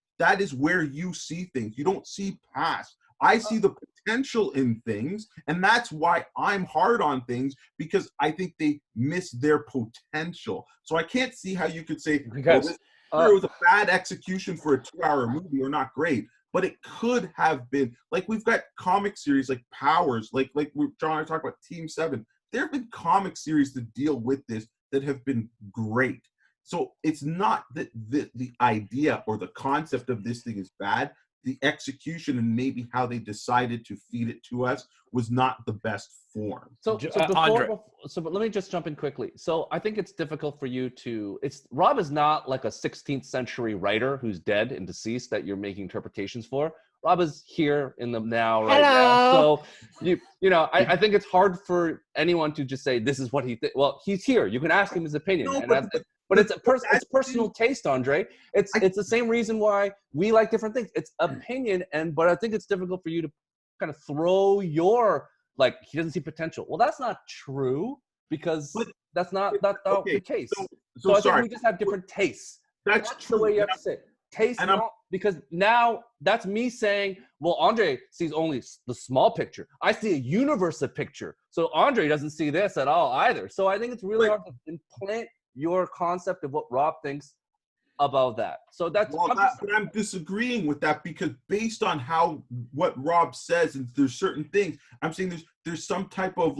S4: where you see things. You don't see past. I see the potential in things, and that's why I'm hard on things, because I think they miss their potential. So I can't see how you could say, it was a bad execution for a 2-hour movie or not great, but it could have been. Like, we've got comic series like Powers, like John and I talked about Team 7. There have been comic series that deal with this that have been great. So it's not that the idea or the concept of this thing is bad. The execution and maybe how they decided to feed it to us was not the best form.
S1: But let me just jump in quickly. So I think it's difficult for you to, Rob is not like a 16th century writer who's dead and deceased that you're making interpretations for. Rob is here in the now right now. So I think it's hard for anyone to just say this is what he thinks. Well, he's here. You can ask him his opinion. But it's personal taste, Andre. It's the same reason why we like different things. It's opinion, but I think it's difficult for you to kind of throw your, like, he doesn't see potential. Well, that's not true, because that's not the case. So I think we just have different tastes. That's true. The way you have to say it. Taste, because now that's me saying, well, Andre sees only the small picture. I see a universe of picture. So Andre doesn't see this at all either. So I think it's really hard to implant your concept of what Rob thinks about that. So that's
S4: but I'm disagreeing with that, because based on what Rob says, and there's certain things I'm saying there's some type of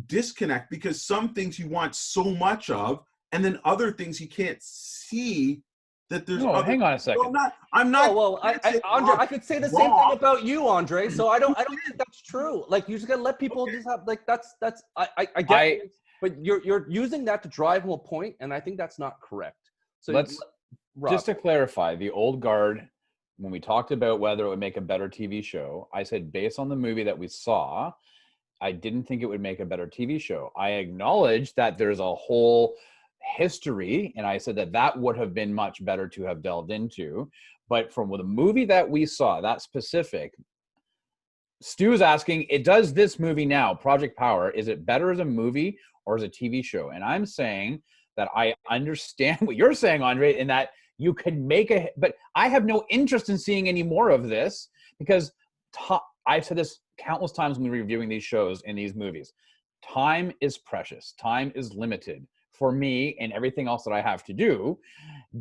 S4: disconnect, because some things he wants so much of, and then other things he can't see that there's.
S2: No, hang on a second.
S4: I'm not.
S1: Andre, I could say the same thing about you, Andre. So I don't think that's true. Like, you just gotta let people just have, like, that's I get it. But you're using that to drive home a point, and I think that's not correct. So
S2: just to clarify, the old guard, when we talked about whether it would make a better TV show, I said based on the movie that we saw, I didn't think it would make a better TV show. I acknowledged that there's a whole history, and I said that would have been much better to have delved into. But from the movie that we saw, that specific, Stu's asking, does this movie now, Project Power, is it better as a movie or as a TV show? And I'm saying that I understand what you're saying, Andre, in that you could make but I have no interest in seeing any more of this, because I've said this countless times when we're reviewing these shows and these movies. Time is precious. Time is limited for me and everything else that I have to do.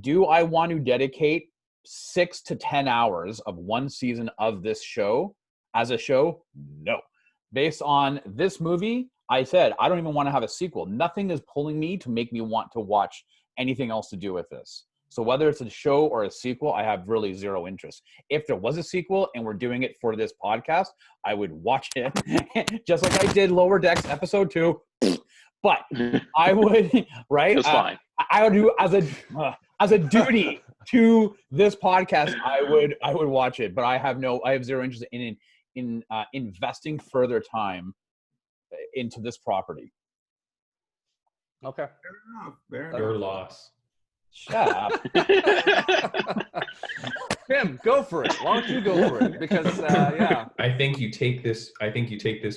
S2: Do I want to dedicate 6 to 10 hours of one season of this show as a show? No. Based on this movie, I said, I don't even want to have a sequel. Nothing is pulling me to make me want to watch anything else to do with this. So whether it's a show or a sequel, I have really zero interest. If there was a sequel and we're doing it for this podcast, I would watch it just like I did Lower Decks episode 2. But I would, right?
S3: It's fine.
S2: I would do as a duty to this podcast, I would watch it. But I have zero interest in investing further time into this property.
S1: Okay.
S4: Fair enough.
S5: Your loss.
S2: Shut up.
S1: Tim, go for it. Why don't you go for it? Because
S5: I think you take this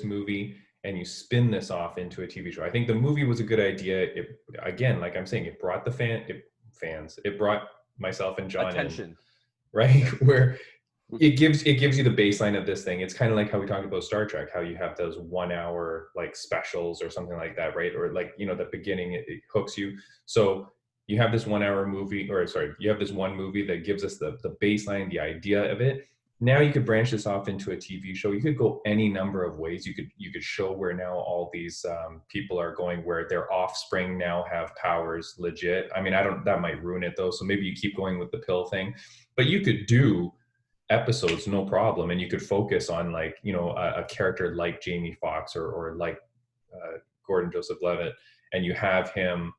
S5: movie and you spin this off into a TV show. I think the movie was a good idea. It, again, like I'm saying, it brought the fans. It brought myself and John
S1: attention.
S5: Right? Where it gives you the baseline of this thing. It's kind of like how we talked about Star Trek, how you have those 1 hour like specials or something like that, right? Or like, the beginning, it hooks you. So you have this 1 hour movie, you have this one movie that gives us the baseline, the idea of it. now you could branch this off into a TV show. You could go any number of ways. You could show where now all these people are going, where their offspring now have powers legit. I mean, that might ruin it though. So maybe you keep going with the pill thing, but you could do episodes no problem, and you could focus on like, you know, a character like Jamie Foxx or like Gordon-Levitt, and you have him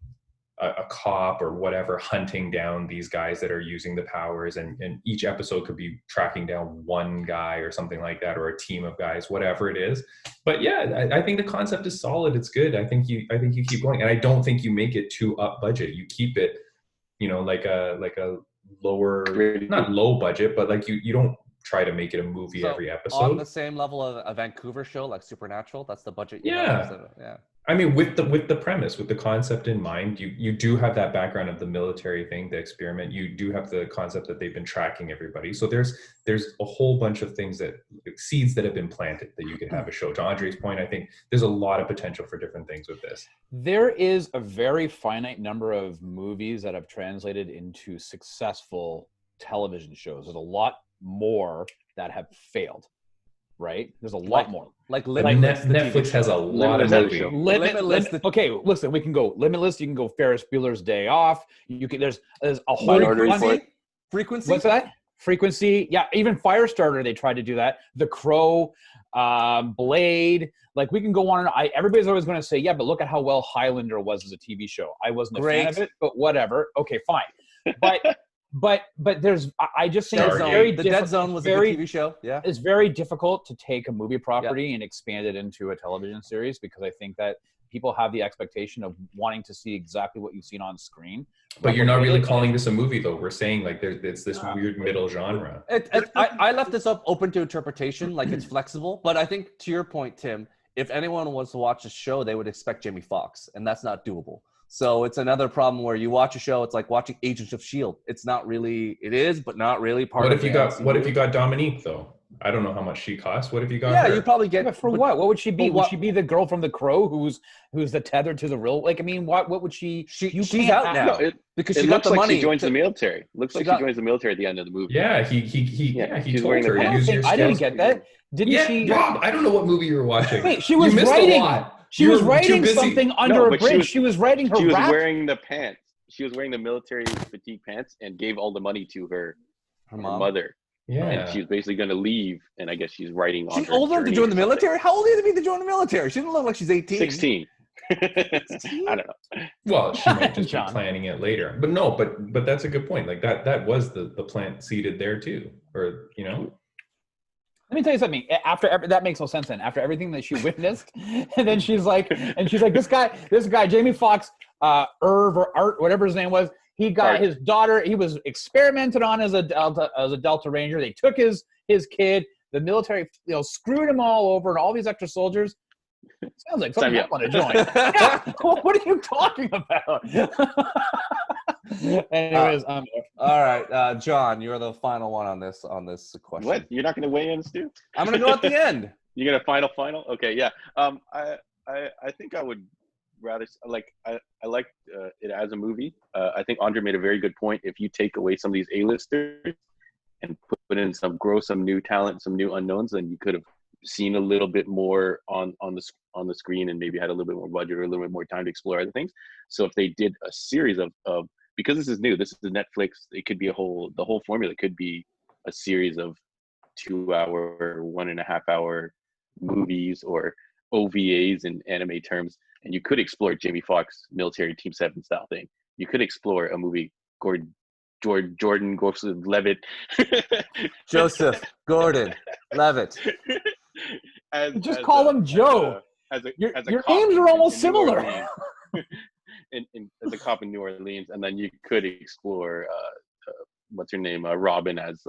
S5: a cop or whatever hunting down these guys that are using the powers, and each episode could be tracking down one guy or something like that, or a team of guys, whatever it is. But yeah, I think the concept is solid. It's good. I think you keep going, and I don't think you make it too up budget. You keep it, you know, like a lower, not low budget, but like you don't try to make it a movie every episode.
S1: On the same level of a Vancouver show like Supernatural, that's the budget you have. Yeah.
S5: I mean, with the premise, with the concept in mind, you do have that background of the military thing, the experiment. You do have the concept that they've been tracking everybody. So there's a whole bunch of things, that seeds that have been planted, that you could have a show. To Andre's point, I think there's a lot of potential for different things with this.
S2: There is a very finite number of movies that have translated into successful television shows. There's a lot more that have failed. Right? There's a lot more.
S1: Like Limitless.
S5: Netflix has a lot of movies.
S2: Limitless. Okay, listen, we can go Limitless. You can go Ferris Bueller's Day Off. You can. There's a whole
S1: Frequency.
S2: What's that? Frequency. Yeah, even Firestarter. They tried to do that. The Crow, Blade. Like we can go on and everybody's always going to say, yeah, but look at how well Highlander was as a TV show. I wasn't a fan of it, but whatever. Okay, fine. But there's, I just think it's very
S1: the Dead Zone was a good TV show. Yeah,
S2: it's very difficult to take a movie property and expand it into a television series, because I think that people have the expectation of wanting to see exactly what you've seen on screen.
S5: But you're not really calling this a movie, though. We're saying like it's this weird middle genre.
S1: I left this up open to interpretation, like it's flexible. But I think to your point, Tim, if anyone was to watch a show, they would expect Jamie Foxx, and that's not doable. So it's another problem where you watch a show, it's like watching Agents of S.H.I.E.L.D. It's not really, it is, but not really part
S5: of
S1: it.
S5: What if you got Dominique, though? I don't know how much she costs. What if you got her?
S1: You probably get...
S2: Yeah, for what? What would she be? Would she be the girl from The Crow who's the tether to the real... Like, I mean, what would she...
S1: She's out now. Because she got the money.
S3: She joins the military. Looks like she joins the military at the end of the movie.
S5: Yeah, he told her.
S2: I didn't get that. Didn't she...
S5: Rob, I don't know what movie you were watching.
S2: Wait, she was writing... She was writing something under a bridge. She was writing her rap.
S3: She was wearing the pants. She was wearing the military fatigue pants and gave all the money to her mother.
S5: Yeah.
S3: And she was basically going to leave, and I guess she's writing on.
S1: She's old enough to join the military? How old is it to join the military? She doesn't look like she's 18.
S3: 16. I don't know.
S5: Well, she might just be planning it later. But no, but that's a good point. Like that was the plant seeded there too. Or, you know.
S2: Let me tell you something. That makes no sense then. After everything that she witnessed, and then she's like, this guy, Jamie Foxx, Irv or Art, whatever his name was, he got his daughter. He was experimented on as a Delta Ranger. They took his kid. The military, screwed him all over, and all these extra soldiers. Sounds like something I want to join. Yeah. What are you talking about? Anyways,
S1: all right, John, you're the final one on this question.
S3: What? You're not going to weigh in, Stu?
S1: I'm going to go at the end.
S3: You're going to final? Okay, yeah. I think I would rather I liked it as a movie. I think Andre made a very good point. If you take away some of these A-listers and put in some new talent, some new unknowns, then you could have seen a little bit more on the screen and maybe had a little bit more budget or a little bit more time to explore other things. So if they did a series of because this is new, this is Netflix, it could be the whole formula could be a series of 2-hour, 1.5-hour movies or OVAs in anime terms, and you could explore Jamie Foxx military Team 7 style thing. You could explore a movie Gordon-Levitt.
S1: Joseph Gordon-Levitt.
S2: Just call him Joe. Your names are almost similar.
S3: As a cop in New Orleans, and then you could explore what's her name, Robin, as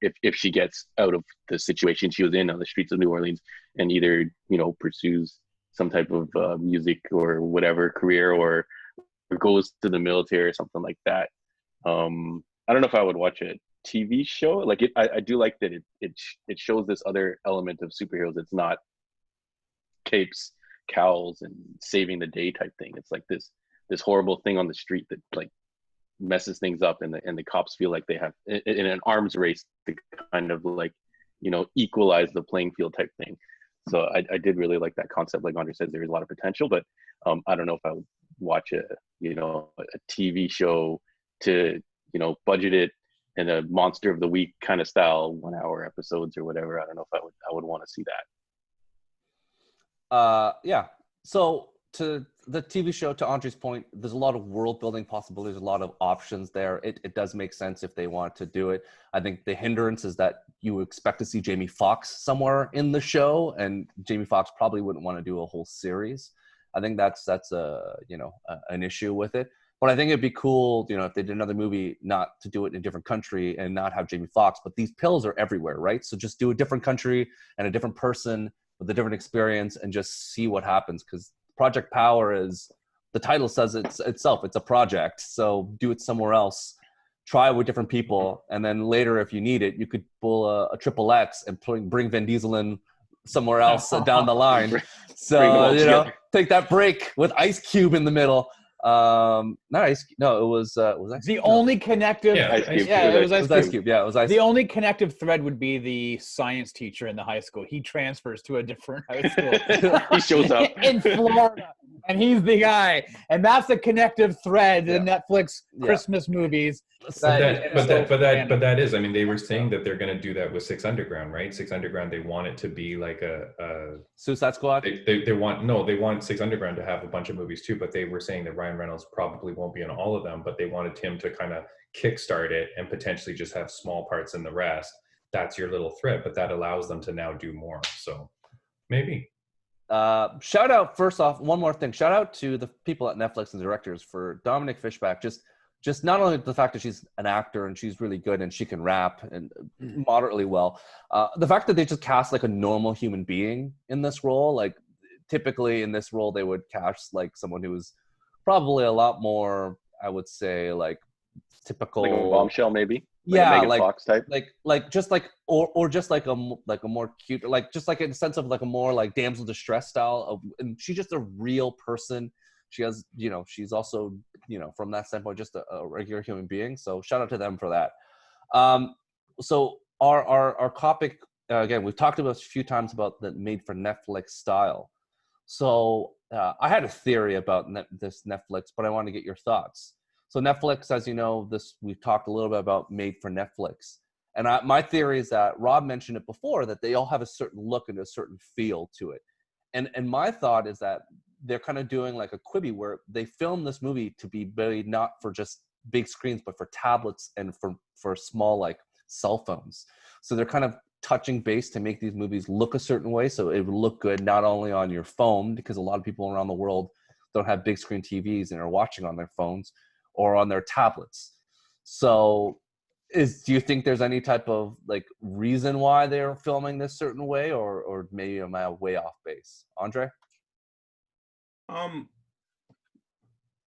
S3: if she gets out of the situation she was in on the streets of New Orleans, and either pursues some type of music or whatever career, or goes to the military or something like that. I don't know if I would watch a TV show. Like I do like that it shows this other element of superheroes. It's not capes, cowls, and saving the day type thing. It's like this horrible thing on the street that messes things up, and the cops feel like they have in an arms race to kind of like, equalize the playing field type thing. So I did really like that concept. Like Andre says, there is a lot of potential, but I don't know if I would watch a TV show to budget it in a monster of the week kind of style, 1 hour episodes or whatever. I don't know if I would want to see that.
S1: Yeah. So to the TV show, to Andre's point, there's a lot of world building possibilities, a lot of options there. It does make sense if they want to do it. I think the hindrance is that you expect to see Jamie Foxx somewhere in the show, and Jamie Foxx probably wouldn't want to do a whole series. I think that's an issue with it. But I think it'd be cool, if they did another movie, not to do it in a different country and not have Jamie Foxx. But these pills are everywhere, right? So just do a different country and a different person with a different experience and just see what happens. Because Project Power is, the title says itself, it's a project. So do it somewhere else. Try it with different people. And then later, if you need it, you could pull a triple X and bring Vin Diesel in somewhere else down the line. So, take that break with Ice Cube in the middle. Not Ice Cube. No, it was Ice
S2: the
S1: Cube.
S2: only connective.
S3: Yeah, Ice Cube.
S2: Yeah, it was Ice
S1: Cube. Yeah, it was Ice
S2: The
S1: Cube.
S2: only connective thread would be the science teacher in the high school. He transfers to a different high school.
S3: He shows up
S2: in Florida, and he's the guy. And that's the connective thread in Netflix Christmas movies.
S5: But that is, I mean, they were saying that they're going to do that with Six Underground, right? Six Underground, they want it to be like a
S1: Suicide Squad.
S5: They want Six Underground to have a bunch of movies too, but they were saying that Ryan Reynolds probably won't be in all of them, but they wanted him to kind of kickstart it and potentially just have small parts in the rest. That's your little thread, but that allows them to now do more. So maybe.
S1: Shout out, first off, one more thing. Shout out to the people at Netflix and the directors for Dominique Fishback. Just not only the fact that she's an actor and she's really good and she can rap and moderately well, the fact that they just cast like a normal human being in this role. Like typically in this role, they would cast like someone who was probably a lot more, I would say, like typical,
S3: like a bombshell, maybe.
S1: Yeah,
S3: Megan Fox type.
S1: or just like a more cute, like just like in the sense of like a more like damsel distress style of, and she's just a real person. She has, she's also, from that standpoint, just a regular human being. So shout out to them for that. So our topic, again, we've talked about a few times about the made for Netflix style. So I had a theory about this Netflix, but I want to get your thoughts. So Netflix, as you know, we've talked a little bit about made for Netflix. And my theory is that Rob mentioned it before, that they all have a certain look and a certain feel to it. And my thought is that they're kind of doing like a Quibi where they film this movie to be made not for just big screens, but for tablets and for small like cell phones. So they're kind of touching base to make these movies look a certain way. So it would look good not only on your phone, because a lot of people around the world don't have big screen TVs and are watching on their phones or on their tablets. So do you think there's any type of like reason why they're filming this certain way, or maybe am I way off base? Andre?
S4: I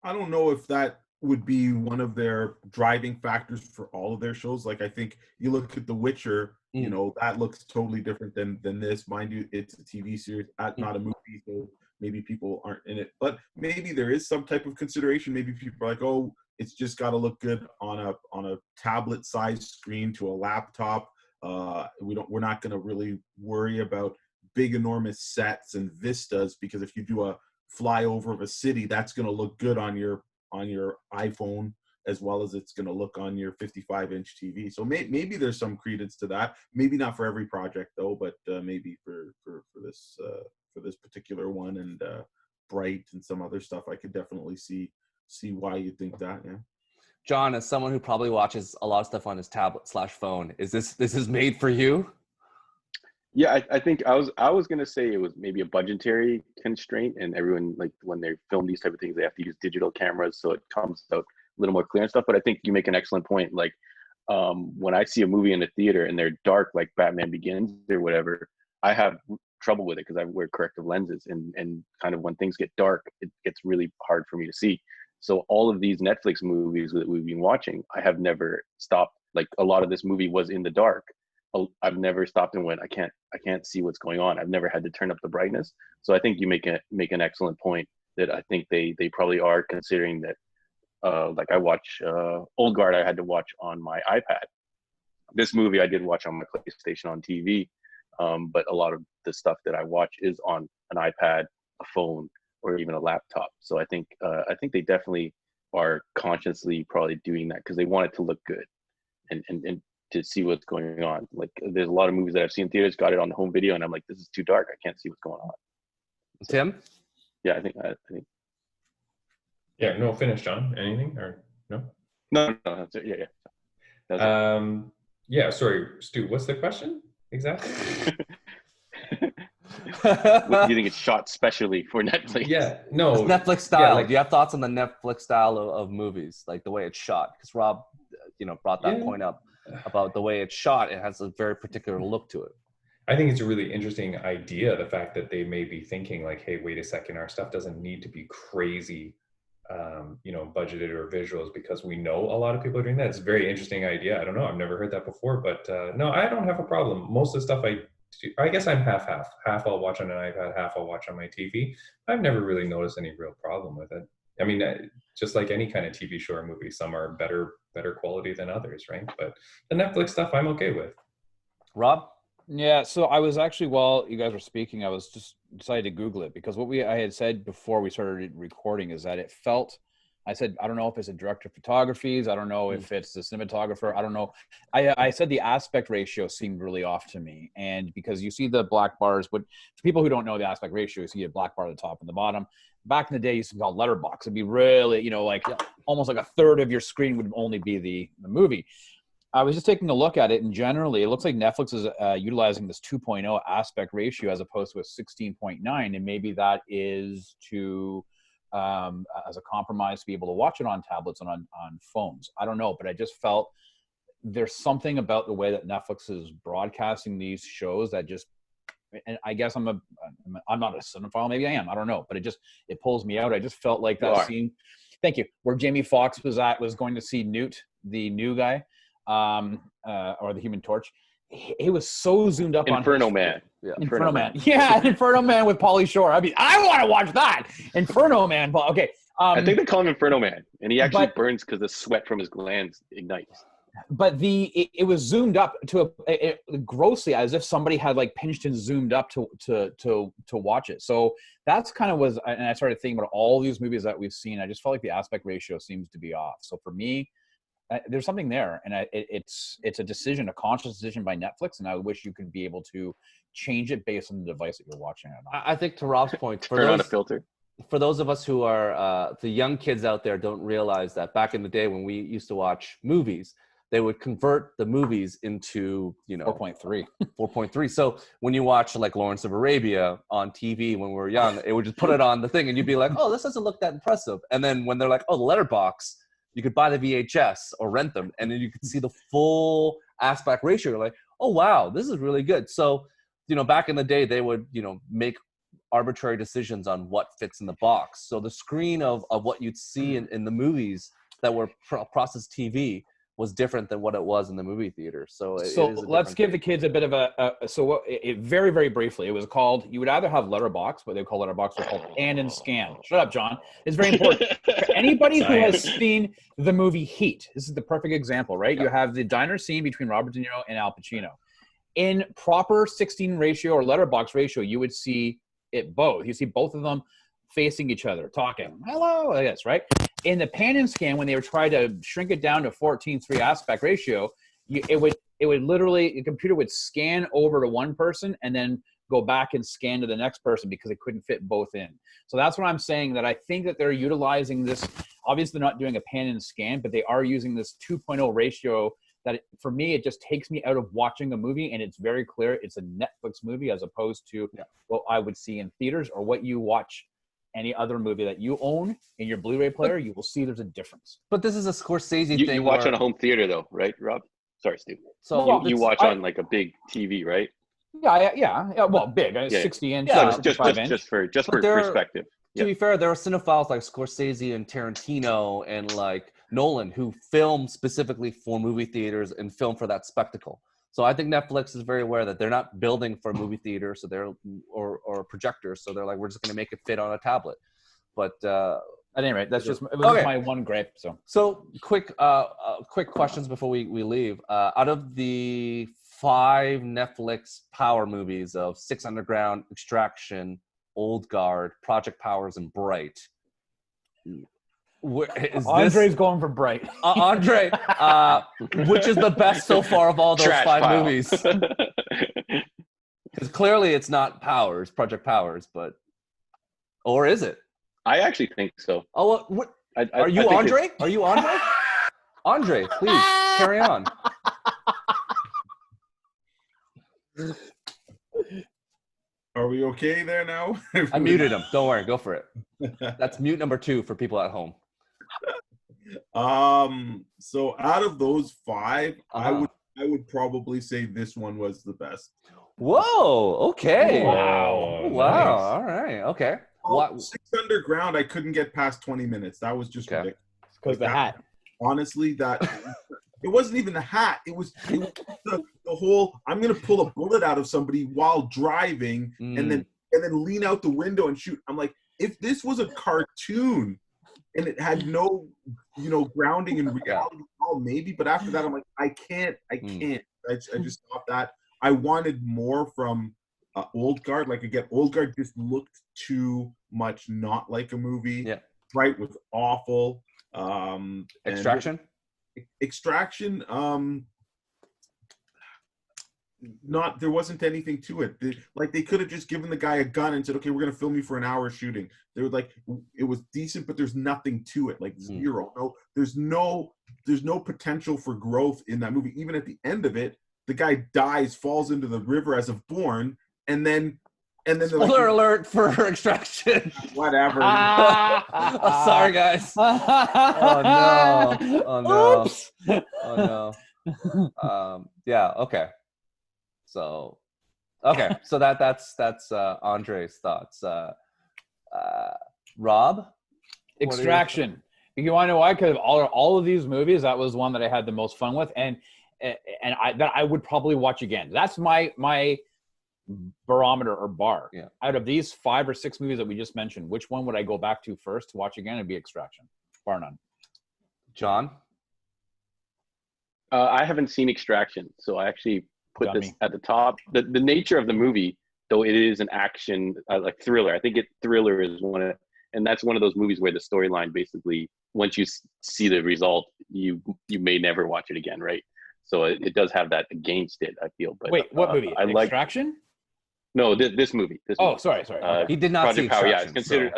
S4: don't know if that would be one of their driving factors for all of their shows. Like I think you look at The Witcher, that looks totally different than this. Mind you, it's a TV series, not a movie, so maybe people aren't in it. But maybe there is some type of consideration. Maybe people are like, oh, it's just got to look good on a tablet-sized screen to a laptop. We're not going to really worry about big, enormous sets and vistas, because if you do a flyover of a city, that's going to look good on your iPhone as well as it's going to look on your 55-inch TV. So maybe there's some credence to that. Maybe not for every project though, but maybe for this particular one, and Bright and some other stuff, I could definitely see why you think that. Yeah.
S1: John, as someone who probably watches a lot of stuff on his tablet/phone, is this is made for you?
S3: Yeah, I think I was gonna say it was maybe a budgetary constraint, and everyone, like when they film these type of things, they have to use digital cameras, so it comes out a little more clear and stuff. But I think you make an excellent point. Like when I see a movie in a theater and they're dark, like Batman Begins or whatever, I have trouble with it because I wear corrective lenses, and kind of when things get dark, it gets really hard for me to see. So all of these Netflix movies that we've been watching, I have never stopped. Like a lot of this movie was in the dark. I've never stopped and went, I can't see what's going on. I've never had to turn up the brightness. So I think you make an excellent point that I think they probably are considering that Like I watch Old Guard, I had to watch on my iPad. This movie I did watch on my PlayStation on TV, but a lot of the stuff that I watch is on an iPad, a phone, or even a laptop. So I think they definitely are consciously probably doing that because they want it to look good and to see what's going on. Like there's a lot of movies that I've seen in theaters, got it on the home video, and I'm like, this is too dark. I can't see what's going on. So,
S1: Tim?
S3: Yeah, I think.
S5: Yeah, no, finish, John. Anything or no?
S3: No, that's it. Yeah. That's it.
S5: Yeah, sorry, Stu, what's the question exactly?
S3: What do you think it's shot specially for Netflix?
S5: Yeah, no.
S1: It's Netflix style.
S5: Yeah,
S1: Do you have thoughts on the Netflix style of movies, like the way it's shot? Because Rob, brought that point up about the way it's shot. It has a very particular look to it.
S5: I think it's a really interesting idea, the fact that they may be thinking like, hey, wait a second, our stuff doesn't need to be crazy, budgeted or visuals, because we know a lot of people are doing that. It's a very interesting idea. I don't know. I've never heard that before, but no, I don't have a problem. Most of the stuff I guess I'm half. Half I'll watch on an iPad, half I'll watch on my TV. I've never really noticed any real problem with it. I mean, just like any kind of TV show or movie, some are better quality than others, right? But the Netflix stuff I'm okay with.
S1: Rob?
S2: Yeah, so I was actually, while you guys were speaking, I was just decided to Google it, because I had said before we started recording is that it felt, I said, I don't know if it's a director of photography, I don't know if it's the cinematographer, I don't know. I said the aspect ratio seemed really off to me. And because you see the black bars, but for people who don't know the aspect ratio, you see a black bar at the top and the bottom. Back in the day, you used to call letterbox. It'd be really, almost like a third of your screen would only be the movie. I was just taking a look at it, and generally, it looks like Netflix is utilizing this 2.0 aspect ratio as opposed to a 16.9, and maybe that is to as a compromise to be able to watch it on tablets and on phones. I don't know, but I just felt there's something about the way that Netflix is broadcasting these shows that just, and I guess I'm not a cinephile, maybe I am, I don't know, but it pulls me out. I just felt like that scene, thank you, where Jamie Foxx was going to see Newt, the new guy. Or the Human Torch. He was so zoomed up
S3: Inferno
S2: on
S3: Man.
S2: Yeah. Inferno Man. Yeah, Inferno Man with Pauly Shore. I mean, I want to watch that. Inferno Man. Okay.
S3: I think they call him Inferno Man, and he actually burns because the sweat from his glands ignites.
S2: But it was zoomed up to grossly, as if somebody had like pinched and zoomed up to watch it. So that's kind of and I started thinking about all these movies that we've seen. I just felt like the aspect ratio seems to be off. So for me, there's something there, and it's a decision, a conscious decision by Netflix, and I wish you could be able to change it based on the device that you're watching it on.
S1: I think to Rob's point,
S3: turn on a filter.
S1: For those of us who are the young kids out there, don't realize that back in the day when we used to watch movies, they would convert the movies into
S2: 4.3.
S1: 4.3. So when you watch like Lawrence of Arabia on TV when we were young, it would just put it on the thing, and you'd be like, oh, this doesn't look that impressive. And then when they're like, oh, the letterbox, you could buy the VHS or rent them, and then you could see the full aspect ratio. You're like, oh, wow, this is really good. So, back in the day, they would, make arbitrary decisions on what fits in the box. So the screen of what you'd see in the movies that were processed TV was different than what it was in the movie theater. So
S2: let's give the kids a bit of very, very briefly, it was called, you would either have letterbox, what they call letterbox, or called pan and scan. Shut up, John. It's very important. For anybody who has seen the movie Heat, this is the perfect example, right? Yeah. You have the diner scene between Robert De Niro and Al Pacino. In proper 16 ratio or letterbox ratio, you would see it both. You see both of them facing each other, talking, hello, I guess, right? In the pan and scan, when they were trying to shrink it down to 14:3 aspect ratio, it would literally, the computer would scan over to one person and then go back and scan to the next person because it couldn't fit both in. So that's what I'm saying, that I think that they're utilizing this. Obviously, they're not doing a pan and scan, but they are using this 2.0 ratio that, for me, it just takes me out of watching a movie, and it's very clear it's a Netflix movie as opposed to what I would see in theaters or what you watch any other movie that you own in your Blu-ray player. You will see there's a difference.
S1: But this is a Scorsese thing.
S3: You watch on a home theater though, right, Rob? Sorry, Steve. So you watch on like a big TV, right?
S2: Yeah. Well, big, 60 inch,
S3: yeah,
S2: 65 inch.
S3: Just for perspective.
S1: To be fair, there are cinephiles like Scorsese and Tarantino and like Nolan who film specifically for movie theaters and film for that spectacle. So I think Netflix is very aware that they're not building for a movie theater, so they're or a projector. So they're like, we're just going to make it fit on a tablet. But
S2: At any rate, it was just my one gripe.
S1: So quick questions before we leave. Out of the 5 Netflix power movies of Six Underground, Extraction, Old Guard, Project Powers, and Bright,
S2: Andre's going for Bright.
S1: Andre, which is the best so far of all those
S3: Trash
S1: 5
S3: pile.
S1: movies? Because clearly it's not Powers, Project Powers, or is it?
S3: I actually think so.
S1: Oh, what? Are you Andre? Are you Andre? Andre, please carry on.
S4: Are we okay there now?
S1: I muted him. Don't worry. Go for it. That's mute number 2 for people at home.
S4: So out of those 5, I would probably say this one was the best.
S1: Whoa. Okay.
S5: Wow.
S1: Wow.
S5: Nice.
S1: All right. Okay.
S4: Six Underground, I couldn't get past 20 minutes. That was just ridiculous.
S2: Because the hat.
S4: Honestly, it wasn't even the hat. It was the whole, I'm going to pull a bullet out of somebody while driving and then lean out the window and shoot. I'm like, if this was a cartoon and it had no, grounding in reality, maybe. But after that, I'm like, I can't. I just stopped that. I wanted more from Old Guard. Like, again, Old Guard just looked too much not like a movie.
S1: Yeah.
S4: Bright was awful.
S1: Extraction?
S4: Extraction, there wasn't anything to it. They could have just given the guy a gun and said, okay, we're going to film you for an hour shooting. They were like, it was decent, but there's nothing to it. Like zero. No, there's no potential for growth in that movie. Even at the end of it, the guy dies, falls into the river as a born, and then
S1: Spoiler alert for Extraction.
S4: Whatever.
S1: Sorry, guys. Oh no. Yeah. Okay. So that's Andre's thoughts. Rob?
S2: Extraction. You want to know why? Because all of these movies, that was one that I had the most fun with, and I would probably watch again. That's my barometer or bar.
S1: Yeah.
S2: Out of these 5 or 6 movies that we just mentioned, which one would I go back to first to watch again? It'd be Extraction, bar none.
S1: John?
S3: I haven't seen Extraction, so I actually put this at the top. The nature of the movie, though, it is an action like thriller. I think thriller is and that's one of those movies where the storyline basically, once you see the result, you may never watch it again, right? So it does have that against it, I feel. But
S2: wait, what movie? Extraction?
S3: No, this movie.
S2: Oh, sorry.
S1: He did not see
S3: Project Power.
S1: Extraction.
S3: Yeah, it's considered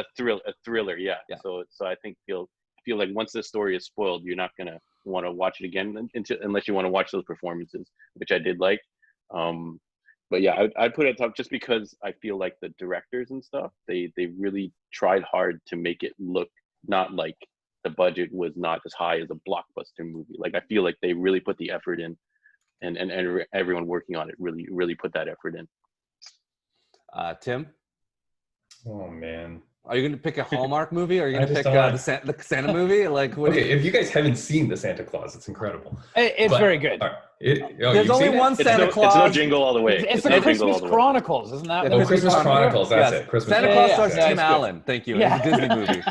S3: a thriller. Yeah. So I think feel like once the story is spoiled, you're not gonna want to watch it again unless you want to watch those performances, which I did like. But yeah, I'd put it top just because I feel like the directors and stuff, they really tried hard to make it look not like the budget was not as high as a blockbuster movie. Like, I feel like they really put the effort in, and everyone working on it really put that effort in.
S1: Tim?
S5: Oh man.
S1: Are you going to pick a Hallmark movie, or are you going to pick the Santa movie? Like,
S5: if you guys haven't seen the Santa Claus, it's incredible.
S2: It's very good.
S1: There's only one Santa Claus.
S3: It's no Jingle All the Way.
S2: It's the Christmas Chronicles, isn't that?
S1: Yeah,
S5: Christmas Chronicles. That's it. Christmas.
S1: Santa Claus stars
S2: Yeah,
S1: Tim Allen. Thank you.
S2: Yeah.
S1: It's a Disney movie.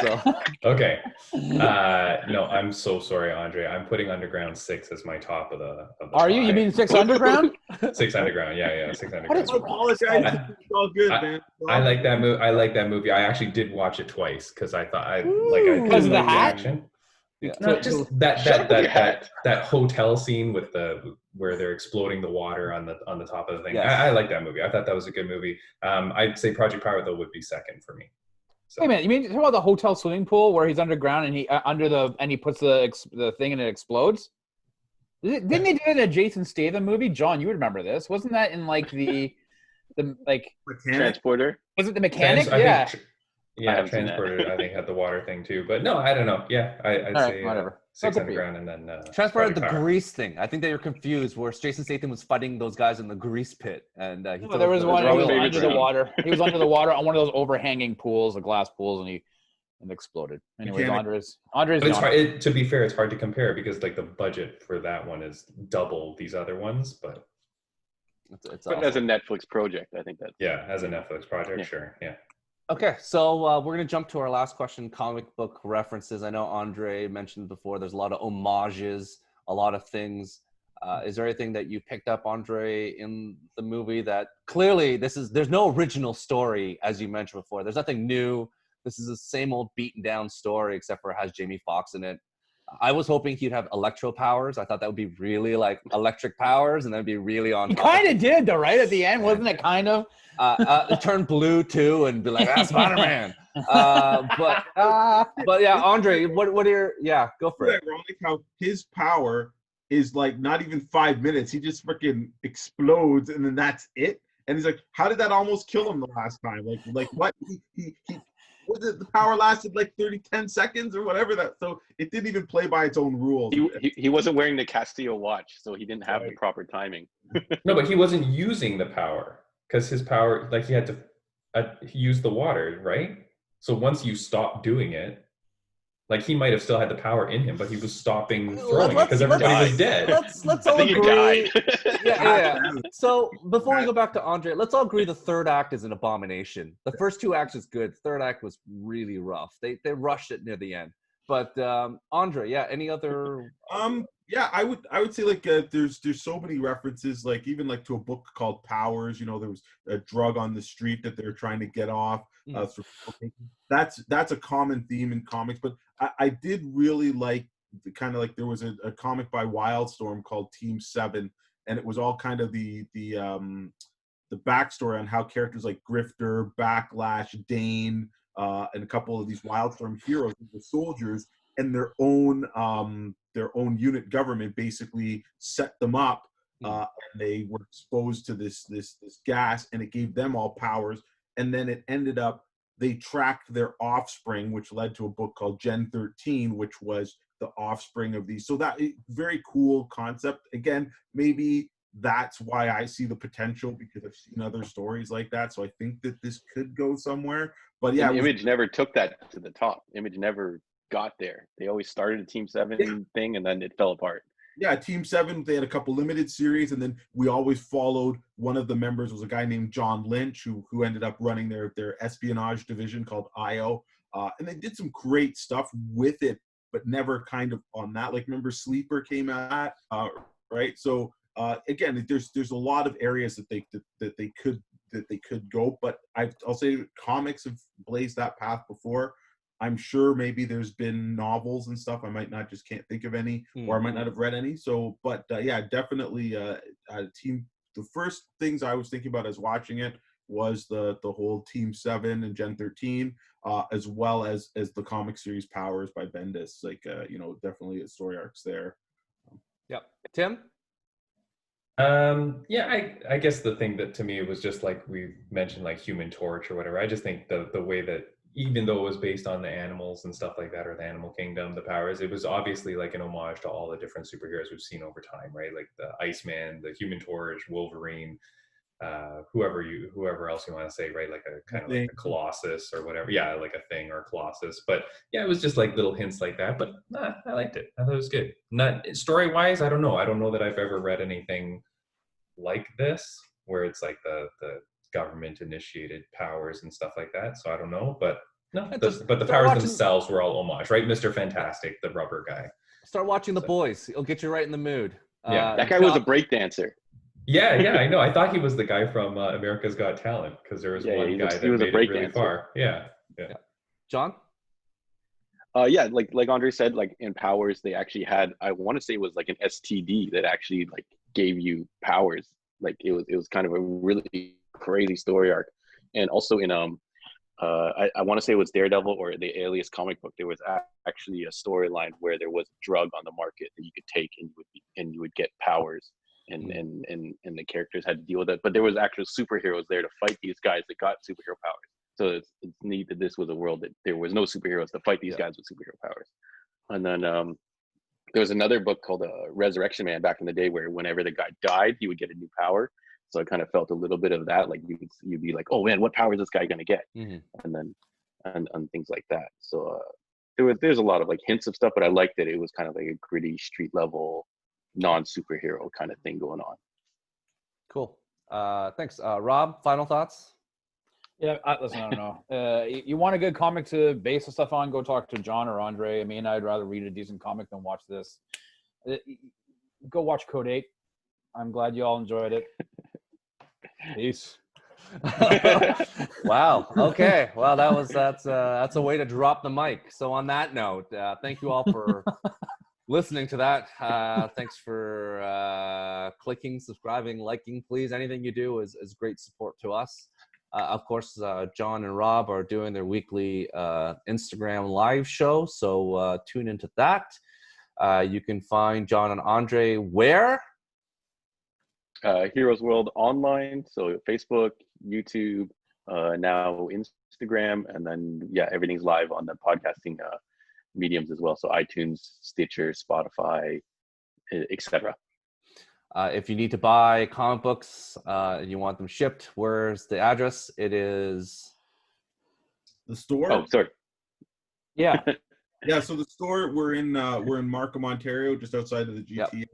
S1: So.
S5: Okay. No, I'm so sorry, Andre. I'm putting Underground 6 as my top of the
S2: Are you? You mean 6 Underground?
S5: 6 Underground. Yeah, 6 Underground.
S2: What is
S4: I apologize. It's all good, man.
S5: I like that movie. I actually did watch it twice because I thought
S2: Because of the hat?
S5: action.
S1: Yeah.
S5: No, just that hotel scene with where they're exploding the water on the top of the thing.
S1: Yes.
S5: I like that movie. I thought that was a good movie. I'd say Project Power though would be second for me. So.
S2: Hey man, you mean talking about the hotel swimming pool where he's underground and he puts the thing and it explodes? Didn't they do it in a Jason Statham movie? John, you would remember this. Wasn't that in like the
S3: Transporter?
S2: Was it the Mechanic? Yeah.
S5: Transporter, I think, had the water thing too. But no, I don't know. Yeah, I'd say
S2: whatever.
S5: 6 Underground and then
S1: Transporter had the grease thing. I think they were confused where Jason Statham was fighting those guys in the grease pit, and there
S2: was one. He was under the water. He was under the water on one of those overhanging pools, the glass pools, and exploded. Anyways, Andre's.
S5: But it's hard, to be fair, it's hard to compare because like the budget for that one is double these other ones, but.
S1: It's
S3: but
S1: awesome.
S3: as a Netflix project, I think that.
S5: Yeah, as a Netflix project, sure, yeah.
S1: Okay, so we're going to jump to our last question, comic book references. I know Andre mentioned before there's a lot of homages, a lot of things. Is there anything that you picked up, Andre, in the movie that clearly there's no original story, as you mentioned before. There's nothing new. This is the same old beaten down story, except for it has Jamie Foxx in it. I was hoping he'd have electro powers. I thought that would be really like electric powers, and that'd be really on.
S2: He kind of did, though, right? At the end, wasn't it? Kind of.
S1: It turned blue too, and be like, Spider-Man. But yeah, Andre, what are your go for it?
S4: Ironic how his power is like not even 5 minutes. He just freaking explodes, and then that's it. And he's like, how did that almost kill him the last time? Like what? He was it the power lasted like 10 seconds or whatever that, so it didn't even play by its own rules.
S3: He wasn't wearing the Castillo watch, so he didn't have the proper timing.
S5: No, but he wasn't using the power because his power, like he had to use the water, right? So once you stop doing it, like he might have still had the power in him, but he was stopping throwing it because everybody was dead.
S1: Let's all agree. Yeah. So before we go back to Andre, let's all agree the third act is an abomination. The first two acts is good. Third act was really rough. They rushed it near the end. But Andre, any other?
S4: I would say like there's so many references, like even like to a book called Powers. There was a drug on the street that they're trying to get off. That's a common theme in comics, but I did really like kind of like there was a comic by Wildstorm called Team 7, and it was all kind of the backstory on how characters like Grifter, Backlash, Dane, and a couple of these Wildstorm heroes, the soldiers, and their own unit government basically set them up, and they were exposed to this gas, and it gave them all powers. And then it ended up they tracked their offspring, which led to a book called Gen 13, which was the offspring of these. So that very cool concept. Again, maybe that's why I see the potential, because I've seen other stories like that. So I think that this could go somewhere. But yeah,
S3: Image never took that to the top. Image never got there. They always started a Team 7 thing, and then it fell apart.
S4: Yeah, Team 7, they had a couple limited series, and then we always followed one of the members was a guy named John Lynch, who ended up running their espionage division called IO. And they did some great stuff with it, but never kind of on that. Like, remember Sleeper came out, right? So again, there's a lot of areas that they could go, but I'll say comics have blazed that path before. I'm sure maybe there's been novels and stuff. I might not just can't think of any, or I might not have read any. So, but yeah, definitely Team. The first things I was thinking about as watching it was the whole Team 7 and Gen 13, as well as the comic series Powers by Bendis. Like, definitely a story arcs there.
S1: Yep. Tim?
S5: I guess the thing that to me was just like we mentioned, like Human Torch or whatever. I just think the way that, even though it was based on the animals and stuff like that, or the animal kingdom, the powers, it was obviously like an homage to all the different superheroes we've seen over time, right? Like the Iceman, the Human Torch, Wolverine, whoever else you want to say, right? Like a kind of like a Colossus or whatever. Yeah, like a Thing or Colossus. But yeah, it was just like little hints like that. But I liked it. I thought it was good. Not story-wise, I don't know. I don't know that I've ever read anything like this, where it's like the government initiated powers and stuff like that. So I don't know, but the powers themselves were all homage, right? Mr. Fantastic, the rubber guy.
S1: Start watching The Boys. It'll get you right in the mood.
S3: Yeah, that guy was a breakdancer.
S5: Yeah, I know. I thought he was the guy from America's Got Talent, because there was one guy that made it really far. Yeah.
S1: John?
S3: Like Andre said, like in Powers, they actually had, I want to say it was like an STD that actually like gave you powers. Like it was kind of a really crazy story arc. And also in I want to say it was Daredevil or the Alias comic book, there was actually a storyline where there was a drug on the market that you could take and you would get powers, and the characters had to deal with it. But there was actual superheroes there to fight these guys that got superhero powers. So it's neat that this was a world that there was no superheroes to fight these guys with superhero powers. And then there was another book called Resurrection Man back in the day, where whenever the guy died, he would get a new power. So I kind of felt a little bit of that. Like you'd be like, oh man, what power is this guy gonna get? And then and things like that. So there's a lot of like hints of stuff, but I liked that it was kind of like a gritty street level, non-superhero kind of thing going on.
S1: Cool. Thanks. Rob, final thoughts?
S2: Yeah, listen, I don't know. You want a good comic to base the stuff on, go talk to John or Andre. I mean, I'd rather read a decent comic than watch this. Go watch Code 8. I'm glad you all enjoyed it. Peace.
S1: Wow. Okay. Well, that's a way to drop the mic. So on that note, thank you all for listening to that. Thanks for clicking, subscribing, liking. Please, anything you do is great support to us. Of course, John and Rob are doing their weekly Instagram live show, so tune into that. You can find John and Andre where?
S3: Heroes World Online, so Facebook, YouTube, now Instagram, and then everything's live on the podcasting mediums as well. So iTunes, Stitcher, Spotify, etc.
S1: If you need to buy comic books and you want them shipped, where's the address? It is
S4: the store.
S3: Oh, sorry.
S2: Yeah.
S4: Yeah. So the store, we're in Markham, Ontario, just outside of the GTA. Yep.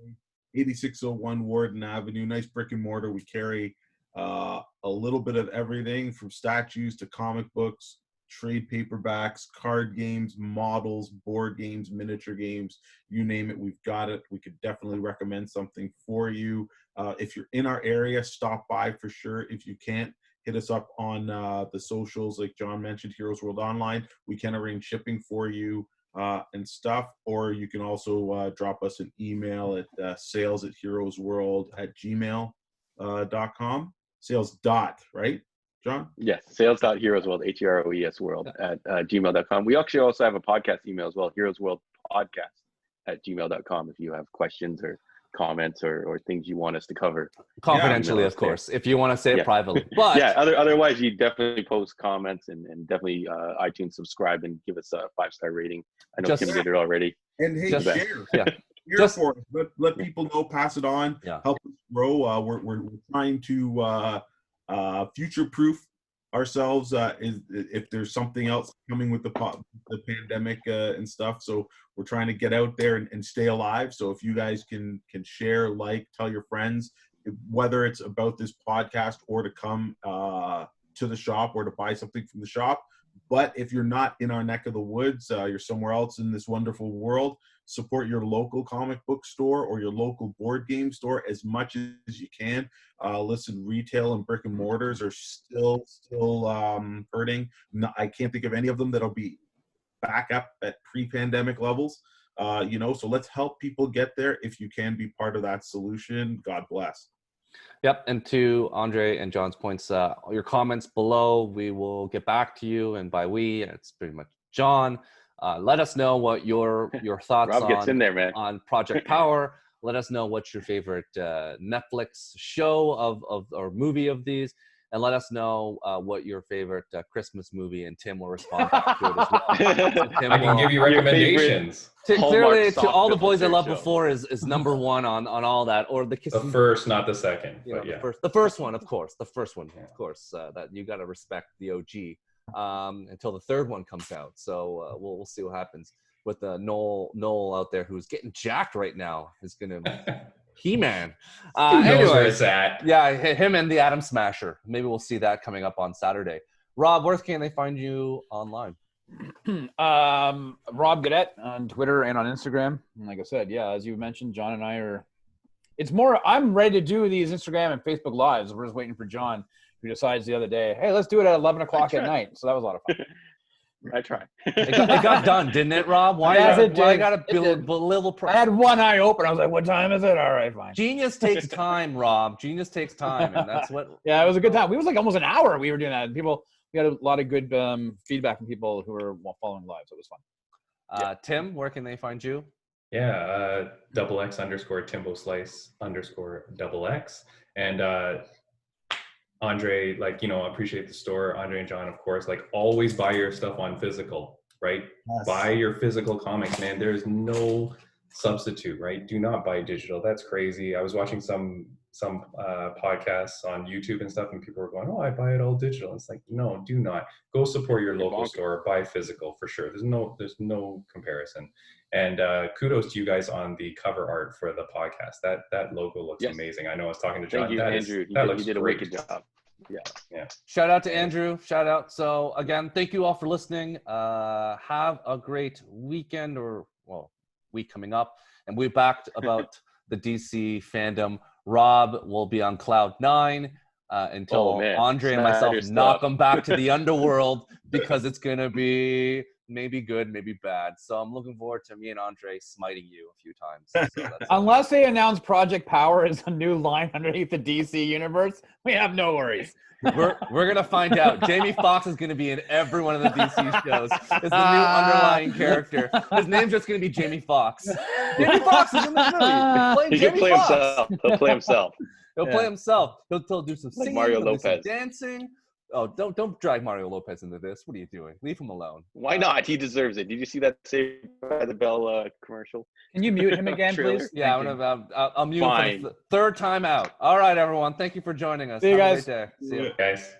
S4: 8601 Warden Avenue. Nice brick and mortar. We carry a little bit of everything from statues to comic books, trade paperbacks, card games, models, board games, miniature games, you name it, we've got it. We could definitely recommend something for you. If you're in our area, stop by for sure. If you can't, hit us up on the socials, like John mentioned, Heroes World Online. We can arrange shipping for you and stuff, or you can also drop us an email at sales@heroesworld@gmail.com. Sales dot, right? John?
S3: Yes, sales.heroesworld, HEROES world at gmail.com. We actually also have a podcast email as well, heroesworldpodcast@gmail.com, if you have questions or comments or things you want us to cover.
S1: Confidentially, of course, if you want to say it privately. But
S3: otherwise, you definitely post comments and definitely iTunes subscribe and give us a 5-star rating. I know Tim did it already.
S4: And hey, share. Share for us. Let people know, pass it on, help us grow. We're trying to future-proof ourselves if there's something else coming with the pandemic and stuff. So we're trying to get out there and stay alive. So if you guys can share, tell your friends, whether it's about this podcast or to come to the shop or to buy something from the shop. But if you're not in our neck of the woods, you're somewhere else in this wonderful world, support your local comic book store or your local board game store as much as you can. Listen, retail and brick and mortars are still hurting. No, I can't think of any of them that'll be back up at pre-pandemic levels. So let's help people get there. If you can be part of that solution, God bless.
S1: Yep, and to Andre and John's points, your comments below, we will get back to you, and by we, it's pretty much John. Let us know what your thoughts
S3: Rob gets in there, man.
S1: On Project Power. Let us know what's your favorite Netflix show of or movie of these, and let us know what your favorite Christmas movie, and Tim will respond back to it as well. So
S5: I can give you recommendations.
S1: Clearly, to All the Boys I Loved Before is number one on all that, or the
S5: first, not the second.
S1: The first one, of course. The first one, of course. That you got to respect the OG until the third one comes out. So we'll see what happens with Noel out there, who's getting jacked right now. Is gonna He-Man.
S5: Anyways,
S1: him and the Atom Smasher. Maybe we'll see that coming up on Saturday. Rob, where can they find you online?
S2: Rob Gadet on Twitter and on Instagram. And like I said, as you mentioned, John and I are. It's more. I'm ready to do these Instagram and Facebook lives. We're just waiting for John, who decides the other day, hey, let's do it at 11 o'clock at night. So that was a lot of fun.
S3: I tried.
S1: It got done, didn't it, Rob? Why I got to belittle?
S2: I had one eye open. I was like, what time is it? All right, fine.
S1: Genius takes time, Rob. Genius takes time, and that's what.
S2: Yeah, it was a good time. We was like almost an hour. We were doing that. We had a lot of good feedback from people who were following live, so it was fun.
S1: Tim, where can they find you?
S5: Yeah, XX_TimboSlice_XX. And Andre, appreciate the store. Andre and John, of course, always buy your stuff on physical, right? Yes. Buy your physical comics, man. There's no substitute, right? Do not buy digital. That's crazy. I was watching some podcasts on YouTube and stuff, and people were going, "Oh, I buy it all digital." It's like, no, do not. Go support your local store. Buy physical for sure. There's no comparison. And kudos to you guys on the cover art for the podcast. That logo looks amazing. I know I was talking to John.
S3: Thank you, Andrew. You did a wicked job. Yeah.
S1: Shout out to Andrew. Shout out. So again, thank you all for listening. Have a great weekend week coming up. And we're back about the DC fandom. Rob will be on cloud 9 until Andre and myself knock him back to the underworld, because it's going to be maybe good, maybe bad. So I'm looking forward to me and Andre smiting you a few times. So
S2: unless they announce Project Power as a new line underneath the DC universe, we have no worries.
S1: We're gonna find out. Jamie Foxx is gonna be in every one of the DC shows. It's the new underlying character. His name's just gonna be Jamie Foxx. Jamie Foxx is in this movie.
S3: He can play himself. He'll play himself.
S1: He'll play himself. He'll do some singing,
S3: Mario
S1: he'll do some
S3: Lopez.
S1: dancing. Oh, don't drag Mario Lopez into this. What are you doing? Leave him alone.
S3: Why not? He deserves it. Did you see that Saved by the Bell commercial?
S2: Can you mute him again, please?
S1: Yeah, I'll mute him for the third time out. All right, everyone. Thank you for joining us.
S2: See you guys.
S1: Have a great day. See you
S5: guys.